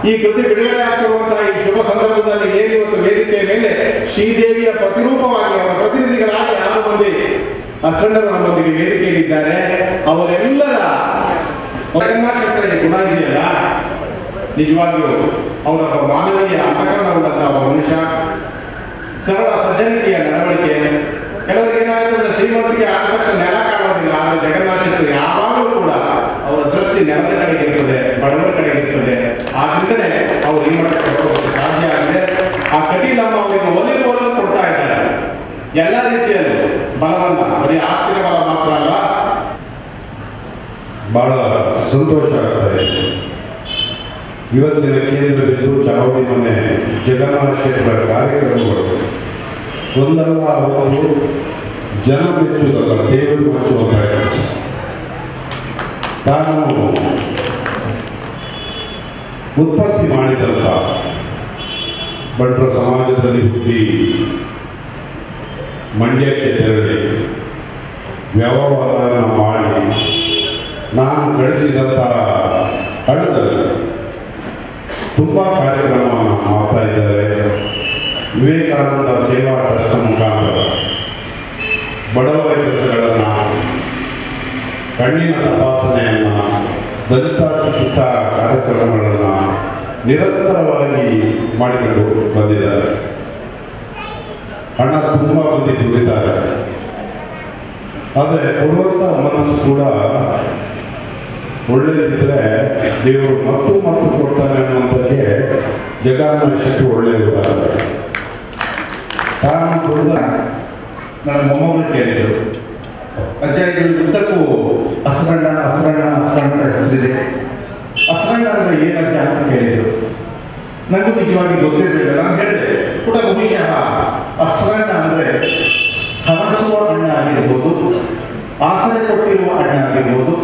ಈ ಕೃತಿ ಬಿಡುಗಡೆ ಆಗ್ತಿರುವಂತಹ ಈ ಶುಭ ಸಂದರ್ಭದಲ್ಲಿ ಏನಿವತ್ತು ವೇದಿಕೆಯ ಮೇಲೆ ಶ್ರೀದೇವಿಯ ಪ್ರತಿರೂಪವಾಗಿ ಅವರ ಪ್ರತಿನಿಧಿಗಳಾಗಿ 6 ಮಂದಿ ಅಸಂಡರು ನಮ್ಮೊಂದಿಗೆ ವೇದಿಕೆಯಲ್ಲಿದ್ದಾರೆ. ಅವರೆಲ್ಲರ ಜಗನ್ನಾಥೇಶ್ವರ ಗುಣ ಇದೆಯಲ್ಲ, ನಿಜವಾಗಿಯೂ ಅವರ ಮಾನವೀಯ ಅಂತಃಕರಣವುಳ್ಳಂತಹ ಒಬ್ಬ ಮನುಷ್ಯ, ಸರಳ ಸಜ್ಜನಿಕೆಯ ನಡವಳಿಕೆ. ಕೆಲವರಿಗೆ ಏನಾಗುತ್ತೆ, ಶ್ರೀಮಂತಿಗೆ ಆದ ತಕ್ಷಣ ನೆಲ ಕಾಣೋದಿಲ್ಲ. ಆದರೆ ಜಗನ್ನಾಥೇಶ್ವರ ಯಾವಾಗಲೂ ಕೂಡ ಅವರ ದೃಷ್ಟಿ ನೆಲದ ಕಡೆಗೆ ಇರ್ತದೆ, ಬಡವರ ಕಡೆಗೆ ಇರ್ತದೆ. ಆದ್ರಿಂದಲೇ ಅವರು ಈ ಮಟ್ಟಕ್ಕೆ ಬರೋದಕ್ಕೆ ಸಾಧ್ಯ ಆಗಿದೆ. ಆ ಕಟೀಲಮ್ಮ ಅವರಿಗೆ ಒಲಿದು ಕೊಡ್ತಾ ಇದ್ದಾರೆ ಎಲ್ಲ ರೀತಿಯಲ್ಲೂ ಬಲವನ್ನ, ಬರೀ ಆರ್ಥಿಕ ಬಲ ಮಾತ್ರ ಅಲ್ಲ. ಬಹಳ ಸಂತೋಷ ಆಗ್ತದೆ. ಇವತ್ತಿನ ಕೇಂದ್ರ ಬಿಂದು ಚಾವಡಿ ಮನೆ ಜಗನ್ನಾಥೇಶ್ವರ ಕಾರ್ಯಕ್ರಮಗಳು ಒಂದಲ್ಲ ಅವತ್ತು ಜನ ಮೆಚ್ಚುವುದಲ್ಲ, ದೇವರು ಮೆಚ್ಚುವಂತ ಕೆಲಸ. ತಾನು ಉತ್ಪತ್ತಿ ಮಾಡಿದಂಥ ಭಟ್ರ ಸಮಾಜದಲ್ಲಿ ಹುಟ್ಟಿ ಮಂಡ್ಯಕ್ಕೆ ತೆರಳಿ ವ್ಯವಹಾರ ಮಾಡಿ ನಾನು ಗಳಿಸಿದಂಥ ಹಣದಲ್ಲಿ ತುಂಬ ಕಾರ್ಯಕ್ರಮವನ್ನು ಮಾಡ್ತಾ ಇದ್ದಾರೆ. ವಿವೇಕಾನಂದ ಸೇವಾ ಟ್ರಸ್ಟ್ ಮುಖಾಂತರ ಬಡವರ ಕೆಲಸಗಳನ್ನು, ಕಣ್ಣಿನ ತಪಾಸಣೆಯನ್ನು, ದಲಿತ ಚಿಕಿತ್ಸಾ ಕಾರ್ಯಕ್ರಮಗಳನ್ನು ನಿರಂತರವಾಗಿ ಮಾಡಿಕೊಂಡು ಬಂದಿದ್ದಾರೆ. ಹಣ ತುಂಬ ಮಂದಿ ದುಡಿತಾರೆ, ಆದರೆ ಕೊಡುವಂಥ ಮನಸ್ಸು ಕೂಡ ಒಳ್ಳೆಯದಿದ್ದರೆ ದೇವರು ಮತ್ತು ಕೊಡ್ತಾನೆ ಅನ್ನುವಂಥದ್ದೇ ಜಗನ್ನಾಥೇಶ್ವರ ಒಳ್ಳೆಯ ಉದಾಹರಣೆ. ತಾನು ಕೊಡುವ ನನ್ನ ಮೊಮ್ಮಗಳು ಕೇಳಿದರು, ಅಜ್ಜ ಇದು ಉದ್ದಕ್ಕೂ ಹಸರಣ್ಣ ಅಂತ ಹೆಸರಿದೆ, ಹಸರಣ್ಣ ಅಂದರೆ ಏನಜ್ಜ ಅಂತ ಕೇಳಿದರು. ನನಗೂ ನಿಜವಾಗಿ ಗೊತ್ತಿರಲಿಲ್ಲ. ನಾನು ಹೇಳಿದೆ, ಕೂಡ ಬಹುಶಃ ಹಸರಣ್ಣ ಅಂದರೆ ಹರಸುವ ಅಣ್ಣ ಆಗಿರ್ಬೋದು, ಆಸರೆ ಕೊಟ್ಟಿರುವ ಅಣ್ಣ ಆಗಿರ್ಬೋದು,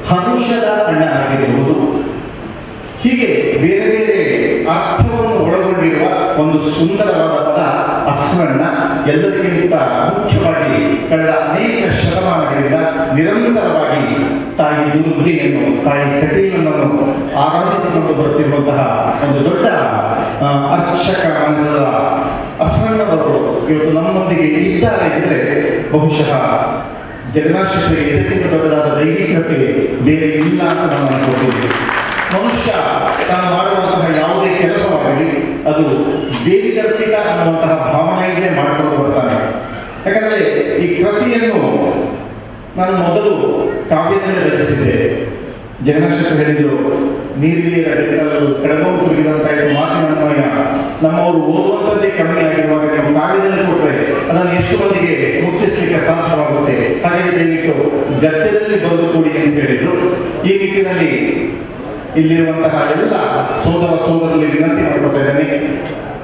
ಹನುಷದ ಅಣ್ಣ ಆಗಿರ್ಬೋದು. ಹೀಗೆ ಬೇರೆ ಬೇರೆ ಅರ್ಥವನ್ನು ಒಳಗೊಂಡಿರುವ ಒಂದು ಸುಂದರವಾದಂಥ ಹಸರಣ್ಣ ಎಲ್ಲರಿಗಿಂತ ಮುಖ್ಯವಾಗಿ ಕಳೆದ ಅನೇಕ ಶತಮಾನಗಳಿಂದ ನಿರಂತರವಾಗಿ ತಾಯಿ ದುರ್ಗೆಯನ್ನು, ತಾಯಿ ಕಟೀಲನ್ನು ಆರಾಧಿಸಿಕೊಂಡು ಬರುತ್ತಿರುವಂತಹ ಒಂದು ದೊಡ್ಡ ಅರ್ಚಕ ಮಂದಿರದ ಹಸರಣ್ಣವರು ಇವತ್ತು ನಮ್ಮೊಂದಿಗೆ ಇದ್ದಾರೆ ಅಂದರೆ ಬಹುಶಃ ಜಗನ್ನಾಥೇಶ್ವರಿಗೆ ಇದಕ್ಕಿಂತ ದೊಡ್ಡದಾದ ದೈವಿಕತೆ ಬೇರೆ ಇಲ್ಲ ಅಂತ ನಾವು ಅನ್ಕೋತೀವಿ. ಮನುಷ್ಯ ತಾನು ಮಾಡುವಂತಹ ಯಾವುದೇ ಕೆಲಸವಾಗಲಿ ಅದು ದೇವಿಗರ್ಪಿತ ಅನ್ನುವಂತಹ ಭಾವನೆಯನ್ನೇ ಮಾಡಿಕೊಂಡು ಬರ್ತಾನೆ. ಯಾಕಂದರೆ ಈ ಕೃತಿಯನ್ನು ನಾನು ಮೊದಲು ಕಾವ್ಯದಲ್ಲಿ ರಚಿಸಿದ್ದೆ. ಜಗನ್ನಾಥೇಶ್ವರ ಹೇಳಿದರು, ನೀರಿನ ಕಡಗವು ತುರುಗಿದಂತ ಮಾತಿನ ಅನ್ವಯ ನಮ್ಮವರು ಓದುವಂಥದ್ದೇ ಕಮ್ಮಿ ಆಗಿರುವಾಗ ನೀವು ಕಾವ್ಯದಲ್ಲಿ ಕೊಟ್ಟರೆ ಅದನ್ನು ಎಷ್ಟು ಮಂದಿಗೆ ಮುಟ್ಟಿಸಲಿಕ್ಕೆ ಸಾಧ್ಯವಾಗುತ್ತೆ. ಹಾಗೆ ದಯವಿಟ್ಟು ಗದ್ಯದಲ್ಲಿ ಬರೆದು ಕೊಡಿ ಅಂತ ಹೇಳಿದ್ರು. ಈ ನಿಟ್ಟಿನಲ್ಲಿ ಇಲ್ಲಿರುವಂತಹ ಎಲ್ಲ ಸೋದರ ಸೋದರಲ್ಲಿ ವಿನಂತಿ ಮಾಡ್ಕೊತಾ ಇದ್ದೇನೆ.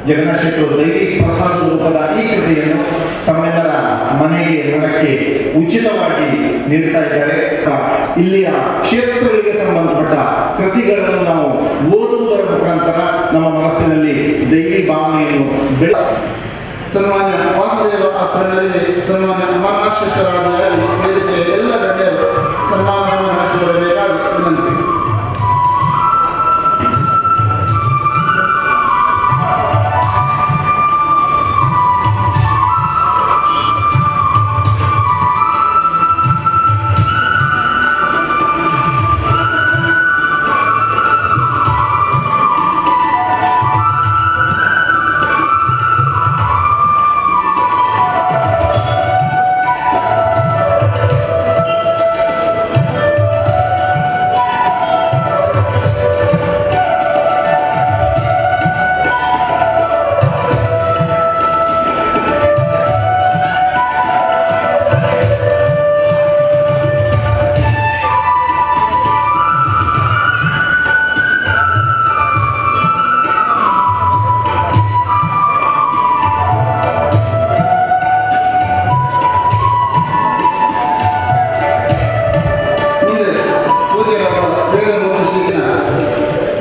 ಜಗನ್ನಾಥ ಶೆಟ್ಟರು ದೈವಿ ಪ್ರಸಾದ ರೂಪದ ಈ ಕೃತಿಯನ್ನು ತಮ್ಮೆಲ್ಲರ ಮನೆಗೆ ಮನಕ್ಕೆ ಉಚಿತವಾಗಿ ನೀಡ್ತಾ ಇದ್ದಾರೆ. ಇಲ್ಲಿಯ ಕ್ಷೇತ್ರಗಳಿಗೆ ಸಂಬಂಧಪಟ್ಟ ಕೃತಿಗಳನ್ನು ನಾವು ಓದುವುದರ ಮುಖಾಂತರ ನಮ್ಮ ಮನಸ್ಸಿನಲ್ಲಿ ದೈವಿ ಭಾವನೆಯನ್ನು ಸನ್ಮಾನ್ಯ ವಾಸುದೇವ ಆಶ್ರಮದಲ್ಲಿ ಸನ್ಮಾನ್ಯ ಅಮರನಾಥ ಶೆಟ್ಟರಾದ ವೇದಿಕೆಯ ಎಲ್ಲ ಗಣ್ಯರು ಸನ್ಮಾನವನ್ನು ನಡೆಸಿಕೊಳ್ಳಬೇಕಾಗಿ ವಿನಂತಿ.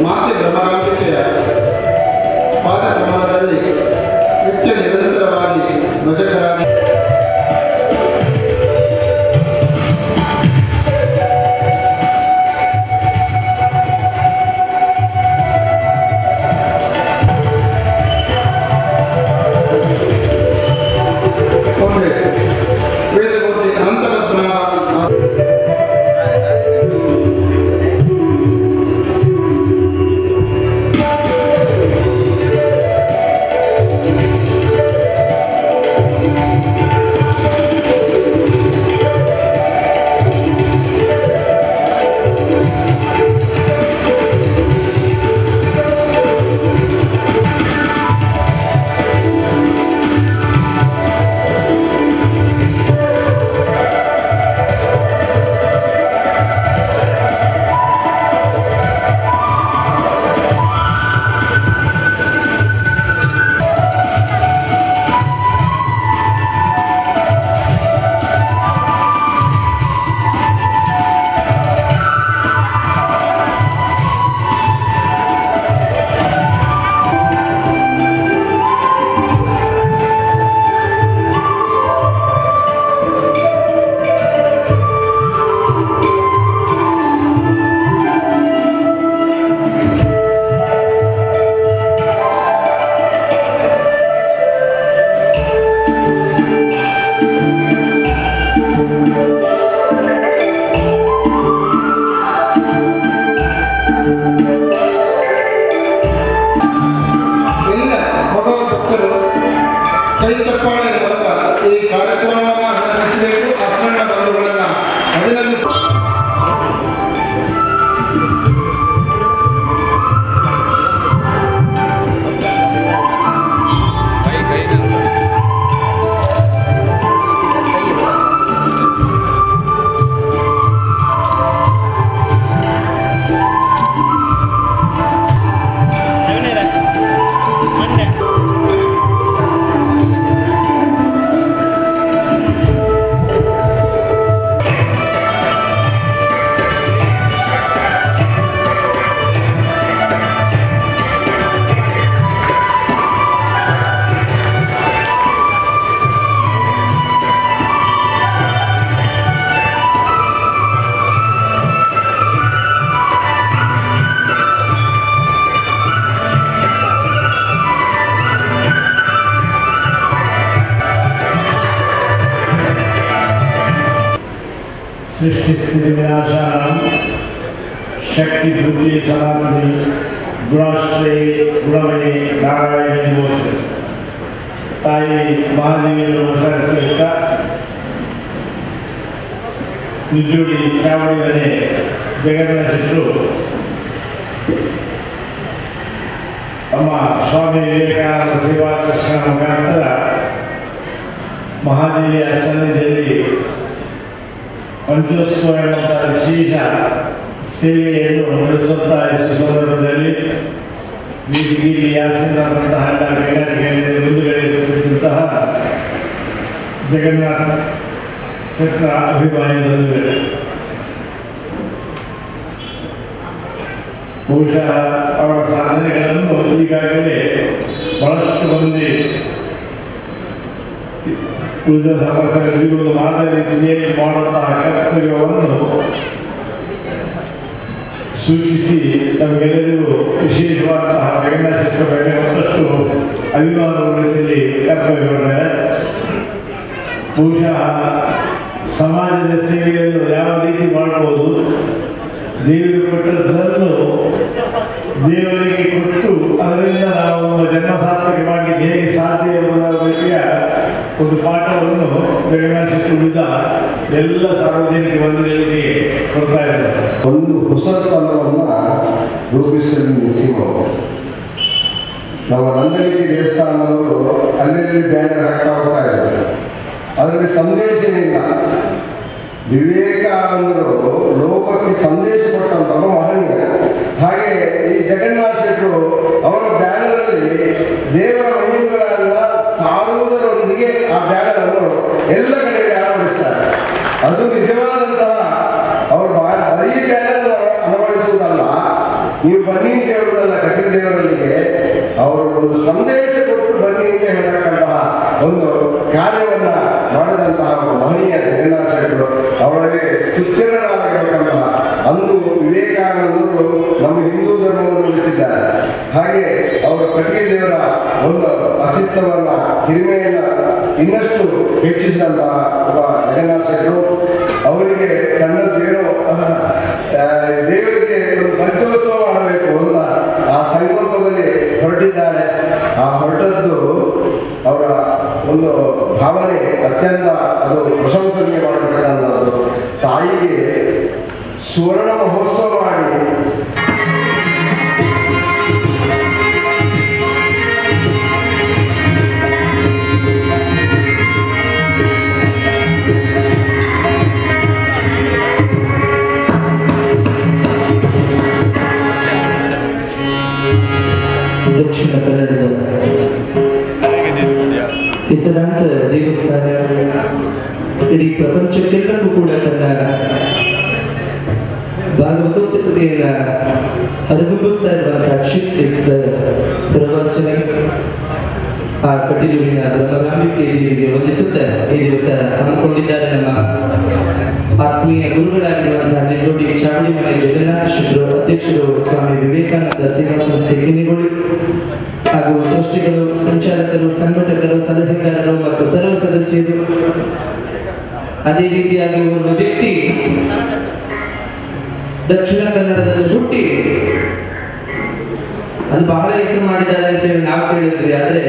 ಮಾತೆ ಬ್ರಹ್ಮರಾಂಬಿಕೆಯ ಪಾದ ಪ್ರಮಾಣದಲ್ಲಿ ನಿತ್ಯ ನಿರಂತರವಾಗಿ ಧ್ವಜಕರಾಗಿ ವೇದಗೋತಿ ಅನಂತರತ್ನ ಕೈ ಚಪ್ಪಾಳೆ ಮೂಲಕ ಈ ಕಾರ್ಯಕ್ರಮವನ್ನು ಅಭಿನಂದಿಸಬೇಕು. ಅಸ್ಮಣ್ಣ ಬಂಧುಗಳನ್ನು ಅಭಿನಂದಿಸ सृष्टि स्थिति विनाशानां शक्ति बुद्धि सनातनी गुणाश्रय गुणमय नारायण नमोस्तुते. ताई महादेविಯನ್ನು ನಮಸ್ಕರಿಸುತ್ತಾ ನಿಜೋಡಿ ಚಾವಡಿ ಮನೆ ಜಗನ್ನಾಥ ಶೆಟ್ಟರು ನಮ್ಮ ಸ್ವಾಮಿ ವಿವೇಕಾನಂದ ಸೇವಾ ಟ್ರಸ್ಟ್ನ ಮುಖಾಂತರ ಮಹಾದೇವಿಯ ಸನ್ನಿಧಿಯಲ್ಲಿ ಪಂಚೋತ್ಸವ ಎಂಬ ವಿಶೇಷ ಸೇವೆಯನ್ನು ನಡೆಸುತ್ತಾ ಈ ಸಂದರ್ಭದಲ್ಲಿ ಬೀದಿಗೀಲಿ ಯಾಸನಂತಹ ಮುಂದುಗಡೆಯಂತಹ ಜಗನ್ನಾಥ ಕ್ಷೇತ್ರ ಅಭಿಮಾನಿ ಬಂಧುಗಳು, ಬಹುಶಃ ಅವರ ಸಾಧನೆಗಳನ್ನು ಈಗಾಗಲೇ ಬಹಳಷ್ಟು ಮಂದಿ ಉಳಿದ ಸಮರ್ಥಕರಿಗೂ ಮಾದರಿ ರೀತಿಯಲ್ಲಿ ಮಾಡುವಂತಹ ಕರ್ತವ್ಯವನ್ನು ಸೂಚಿಸಿ ನಮಗೆಲ್ಲರಿಗೂ ವಿಶೇಷವಾದಂತಹ ಜಗನ್ನಾಥ ಬಗ್ಗೆ ಮತ್ತಷ್ಟು ಅಭಿಮಾನದಲ್ಲಿ ಕರ್ತವ್ಯವನ್ನು ಬಹುಶಃ ಸಮಾಜದ ಸೇವೆಯನ್ನು ಯಾವ ರೀತಿ ಮಾಡಬಹುದು, ದೇವರು ಕೊಟ್ಟದ್ದನ್ನು ದೇವರಿಗೆ ಕೊಟ್ಟು ಅದರಿಂದ ನಾವು ಜನ್ಮ ಸಾರ್ಥಕ ಮಾಡಲಿಕ್ಕೆ ಹೇಗೆ ಸಾಧ್ಯ ಎಂಬುದರ ಬಗೆಯ ಒಂದು ಪಾಠವನ್ನು ಜಗನ್ನಾಥ ಉಳಿದ ಎಲ್ಲ ಸಾರ್ವಜನಿಕ ಬಂಧುಗಳಿಗೆ ಕೊಡ್ತಾ ಇದ್ದಾರೆ. ಒಂದು ಹೊಸತನವನ್ನು ರೂಪಿಸಲು ನಿಲ್ಲಿಸಿರು. ನಮ್ಮ ನಂದಲಿಕೆ ದೇವಸ್ಥಾನದವರು ಅಲ್ಲಿ ಬ್ಯಾನರ್ ಹಾಕ್ತಾ ಹೋಗ್ತಾ ಇದ್ದಾರೆ. ಅದರಲ್ಲಿ ಸಂದೇಶವಿಲ್ಲ. ವಿವೇಕಾನಂದರು ಲೋಕಕ್ಕೆ ಸಂದೇಶ ಕೊಟ್ಟಂತಹ ಮಹನೀಯ. ಹಾಗೆ ಈ ಜಗನ್ನಾಥ ಶೆಟ್ಟರು ಅವರ ಬ್ಯಾನರಲ್ಲಿ ದೇವರ ಮಹಿಮೆಗಳನ್ನ ಸಾರುವುದರೊಂದಿಗೆ ಆ ಬ್ಯಾನರ್ ಅನ್ನು ಎಲ್ಲ ಕಡೆಗೆ ಅಳವಡಿಸ್ತಾರೆ. ಅದು ನಿಜವಾದಂತಹ ಅವರು ಬರೀ ಬ್ಯಾನರ್ ಅಳವಡಿಸುವುದಲ್ಲ, ನೀವು ಬನ್ನಿ ಅಂತ ಹೇಳುವುದಲ್ಲ. ಕಟೀಲ್ ದೇವರಲ್ಲಿಗೆ ಅವರು ಒಂದು ಸಂದೇಶ ಕೊಟ್ಟು ಬನ್ನಿ ಅಂತ ಹೇಳ್ತಕ್ಕಂತಹ ಒಂದು ಕಾರ್ಯವನ್ನ ಮಾಡಿದಂತಹ ಮಹನೀಯ ಜಗನ್ನಾಥ ಶೆಟ್ಟರು ಅವರಿಗೆ ಸ್ತುತ್ಯರಾಗಿರತಕ್ಕಂತಹ ಅಂದು ವಿವೇಕಾನಂದರು ನಮ್ಮ ಹಿಂದೂ ಧರ್ಮವನ್ನು ಉಳಿಸಿದ್ದಾರೆ. ಹಾಗೆ ಅವರ ಕಟೀಲ್ ದೇವರ ಒಂದು ಅಸ್ತಿತ್ವವನ್ನ ಹಿರಿಮೆಯನ್ನ ಇನ್ನಷ್ಟು ಹೆಚ್ಚಿಸಿದಂತಹ ಒಬ್ಬ ಜಗನ್ನಾಥ ಶೆಟ್ಟರು. ಅವರಿಗೆ ಕಣ್ಣದ್ದೇನೋ ದೇವರಿಗೆ ಒಂದು ಪಂಚೋತ್ಸವ ಮಾಡಬೇಕು ಅಂತ ಆ ಸಂಕಲ್ಪದಲ್ಲಿ ಹೊರಟಿದ್ದಾರೆ. ಆ ಹೊರಟದ್ದು ಅವರ ಒಂದು ಭಾವನೆ ಅತ್ಯಂತ ಅದು ಪ್ರಶಂಸನೀಯ ಮಾಡತಕ್ಕಂಥದ್ದು. ತಾಯಿಗೆ ಸುವರ್ಣ ಮಹೋತ್ಸವ ಮಾಡಿ ದಕ್ಷಿಣ ಕನ್ನಡದ ಹೆಸರಾಂತ ದೇವಸ್ಥಾನ ಇಡೀ ಪ್ರಪಂಚಕ್ಕೆಲ್ಲರೂ ಕೂಡ ತನ್ನ ಭಾಗವತೋತ್ತತೆಯನ್ನ ಹದಗುಂಬಿಸ್ತಾ ಇರುವಂತಹ ಕ್ಷೇತ್ರ ಪ್ರವಾಸನೆ ಆ ಕಟೀಲೂರಿನ ಬ್ರಹ್ಮರಾಂಬಿಕೆ ದೇವಿಗೆ ವಂದಿಸುತ್ತಾ ಈ ದಿವಸ ಹಮ್ಮಿಕೊಂಡಿದ್ದಾರೆ ನಮ್ಮ ಆತ್ಮೀಯ ಗುರುಗಳಾಗಿರುವಂತಹ ನೆಲ್ಲೋಡಿ ಚಾವಡಿಮನೆ ಜಗನ್ನಾಥ ಶೆಟ್ಟರು ಅಧ್ಯಕ್ಷರು, ಸ್ವಾಮಿ ವಿವೇಕಾನಂದ ಸೇವಾ ಸಂಸ್ಥೆ ಕಿನಿಗೋಳಿ ಹಾಗೂ ಟ್ರಸ್ಟಿಗಳು, ಸಂಚಾಲಕರು, ಸಂಘಟಕರು, ಸಲಹೆಗಾರರು ಮತ್ತು ಸರ್ವ ಸದಸ್ಯರು. ಅದೇ ರೀತಿಯಾಗಿ ಒಬ್ಬ ವ್ಯಕ್ತಿ ದಕ್ಷಿಣ ಕನ್ನಡದಲ್ಲಿ ಹುಟ್ಟಿ ಅದು ಬಹಳ ಹೆಸರು ಮಾಡಿದ್ದಾರೆ ಅಂತ ಹೇಳಿ ನಾವು ಕೇಳಿದ್ವಿ. ಆದ್ರೆ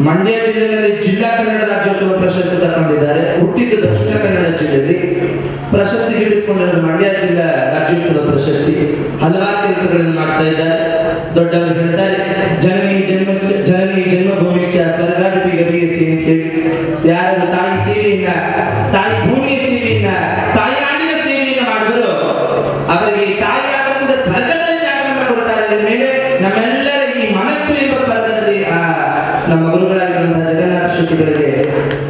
ಮಂಡ್ಯ ಜಿಲ್ಲೆಯಲ್ಲಿ ಜಿಲ್ಲಾ ಕನ್ನಡ ರಾಜ್ಯೋತ್ಸವ ಪ್ರಶಸ್ತಿ ತಗೊಂಡಿದ್ದಾರೆ. ಹುಟ್ಟಿದ್ದು ದಕ್ಷಿಣ ಕನ್ನಡ ಜಿಲ್ಲೆಯಲ್ಲಿ, ಪ್ರಶಸ್ತಿ ಗಿಡಿಸಿಕೊಂಡಿರೋದು ಮಂಡ್ಯ ಜಿಲ್ಲಾ ರಾಜ್ಯೋತ್ಸವ ಪ್ರಶಸ್ತಿ. ಹಲವಾರು ಕೆಲಸಗಳನ್ನು ಮಾಡ್ತಾ ಇದ್ದಾರೆ. ದೊಡ್ಡವರು ಹೇಳ್ತಾರೆ, ಜನನಿ ಜನ್ಮಭೂಮಿಷ್ಠ ಸ್ವರ್ಗಾಧಿಪಿ ಗರಿಯಸಿ ಅಂತ ಹೇಳಿ. ಯಾರು ತಾಯಿ ಸೇವೆಯನ್ನ, ತಾಯಿ ಭೂಮಿಯ ಸೇವೆಯನ್ನ, ತಾಯಿ ನಾಡಿನ ಸೇವೆಯನ್ನ ಮಾಡಿದ್ರು ಅವರಿಗೆ ತಾಯಿಯಾದ ಕೂಡ ಸ್ವರ್ಗದಲ್ಲಿ ಜಾಗವನ್ನು ಕೊಡ್ತಾರೆ. ಮೇಲೆ ನಮ್ಮೆಲ್ಲರ ಈ ಮನಸ್ಸು ಎಂಬ ಸ್ವರ್ಗದಲ್ಲಿ ನಮ್ಮ ಗುರುಗಳಾಗಿರುವಂತಹ ಜಗನ್ನಾಥ ಶೆಟ್ಟಿಗಳಿಗೆ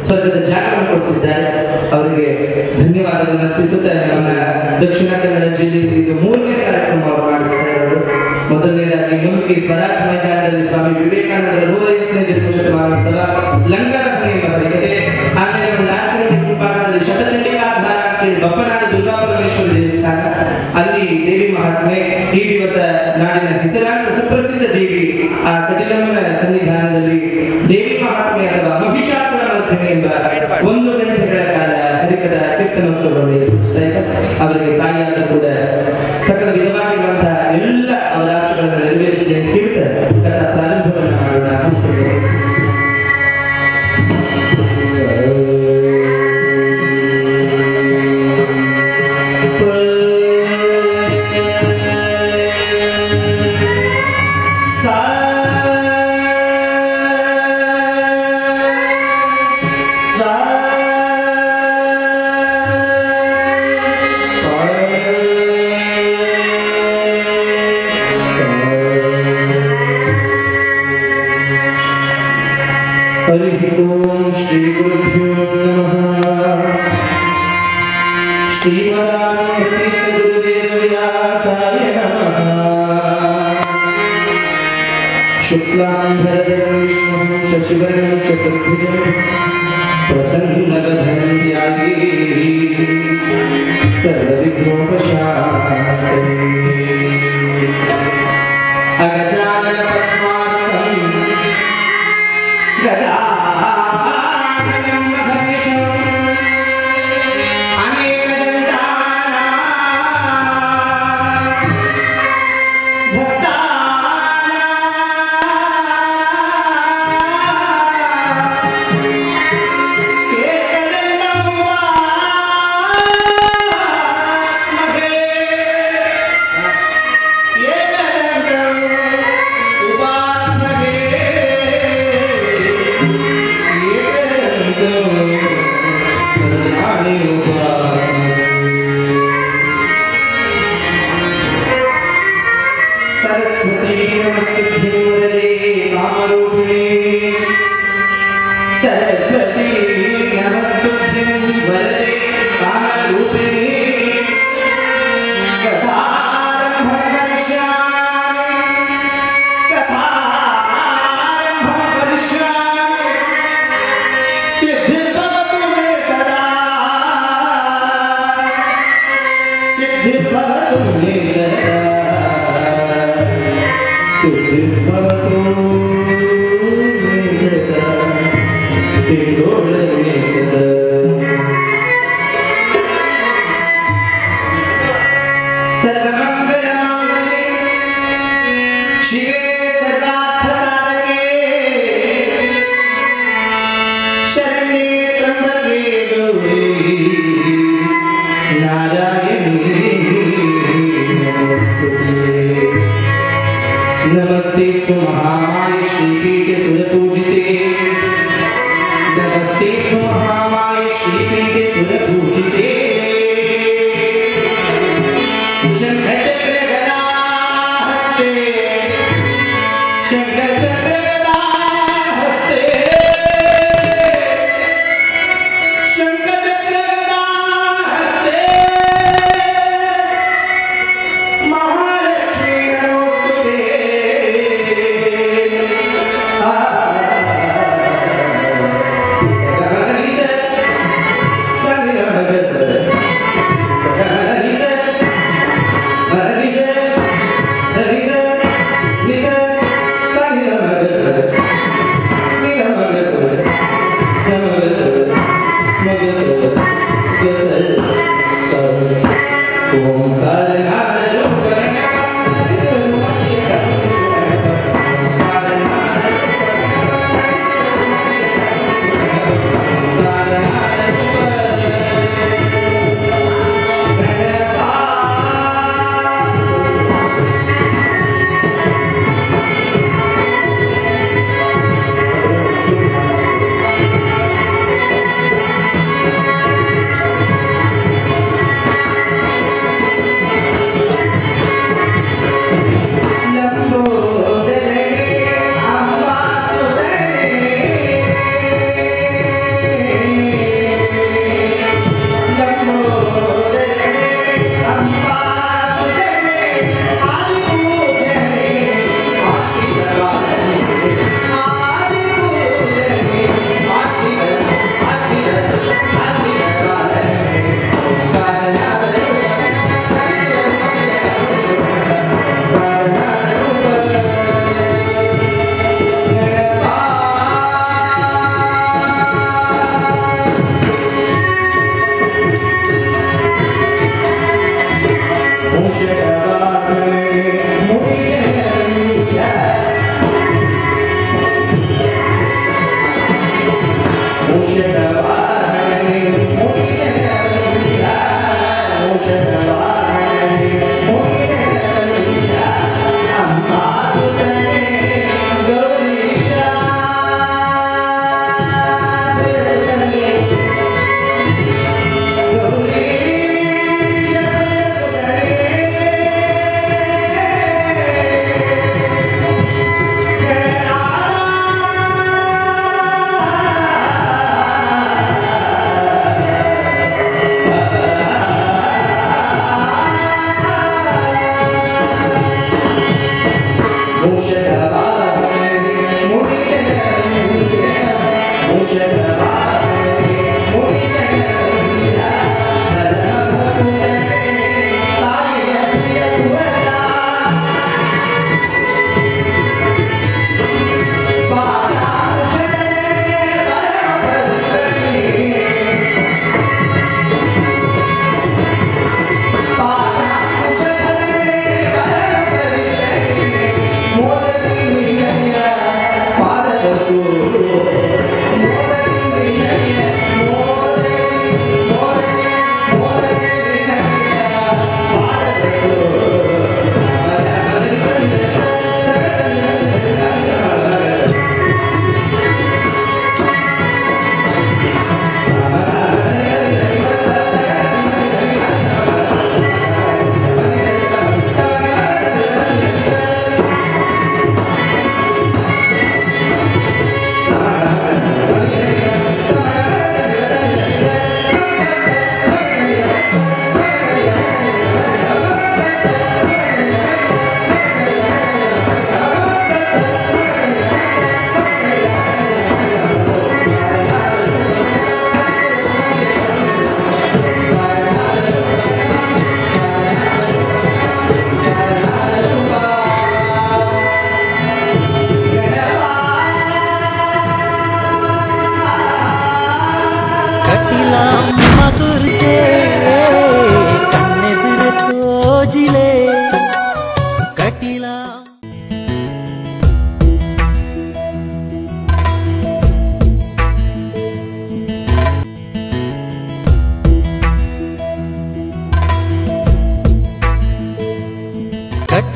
ಸ್ವರ್ಗದ ಜಾಗವನ್ನು ಕೊಡಿಸಿದ್ದಾರೆ. ಅವರಿಗೆ ಧನ್ಯವಾದಗಳನ್ನು ಅರ್ಪಿಸುತ್ತಾರೆ. ನಮ್ಮ ದಕ್ಷಿಣ ಕನ್ನಡ ಜಿಲ್ಲೆಯಲ್ಲಿ ಇದು 3ನೇ ಕಾರ್ಯಕ್ರಮ ಅವರು ಮಾಡಿಸ್ತಾ ಇರೋದು. ಮೊದಲನೇದಾಗಿ ಮುಲ್ಕಿ ಸ್ವರಾಜ್ ಮೈದಾನದಲ್ಲಿ ಸ್ವಾಮಿ ವಿವೇಕಾನಂದರ 150ನೇ ಜನ್ಮಶತಮಾನೋತ್ಸವ ಲಂಕಾದಹನ ಎಂಬ ಇದೆ. ಆಮೇಲೆ ಒಂದು 4ನೇ ಭಾಗದಲ್ಲಿ ಶತಚಂಡಿಕಾಧಾರ ಅಂತ ಹೇಳಿ ಬಪ್ಪನಾಡು ದುರ್ಗಾ ಪರಮೇಶ್ವರಿ ದೇವಸ್ಥಾನ, ಅಲ್ಲಿ ದೇವಿ ಮಹಾತ್ಮೆ. ಈ ದಿವಸ ನಾಡಿನ ಹೆಸರಾಂತ ಸುಪ್ರಸಿದ್ಧ ದೇವಿ ಆ ಕಟೀಲಮ್ಮನ ಸನ್ನಿಧಾನದಲ್ಲಿ ದೇವಿ ಮಹಾತ್ಮೆ ಅಥವಾ ಮಹಿಷಾಸುರ ಮರ್ದಿನಿ ಎಂಬ 1 ಗಂಟೆಗಳ ಕಾಲ ಹರಿಕದ ಕೀರ್ತನೋತ್ಸವವನ್ನು ಏರ್ಪಡಿಸ್ತಾ ಇದೆ. ಅವರಿಗೆ ತಾಯಿಯಾದ ಕೂಡ ಸಕಲ ವಿಧವಾಗಿರುವಂತಹ ಎಲ್ಲ ಅವರ ಆಸೆಗಳನ್ನು ನೆರವೇರಿಸಿದೆ ಅಂತ ಹೇಳ್ತಾರೆ. ಕಥಾ ಪ್ರಾರಂಭವನ್ನು ಮಾಡೋಣ. ಸಾ शुक्लांबरधरं विष्णुं शशिवर्णं चतुर्भुजं प्रसन्नवदनं ध्याये सर्वविघ्नोपशान्तये अगजाननपद्मार्कं गजाननं महर्निशम् नमस्तेस्तु महामाये श्रीपीठे सुरपूजिते नमस्तेस्तु महामाये श्रीपीठे सुरपूजिते शंखचक्र गदा हस्ते शंखचक्र गदा हस्ते शंखचक्र गदा हस्ते महालक्ष्मी नमोस्तुते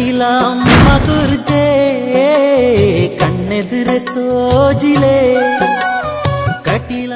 ಕಟೀಲ ಅಮ್ಮ ದುರ್ಗೆ ಕಣ್ಣೆದುರೆ ತೋಜಿಲೆ ಕಟೀಲ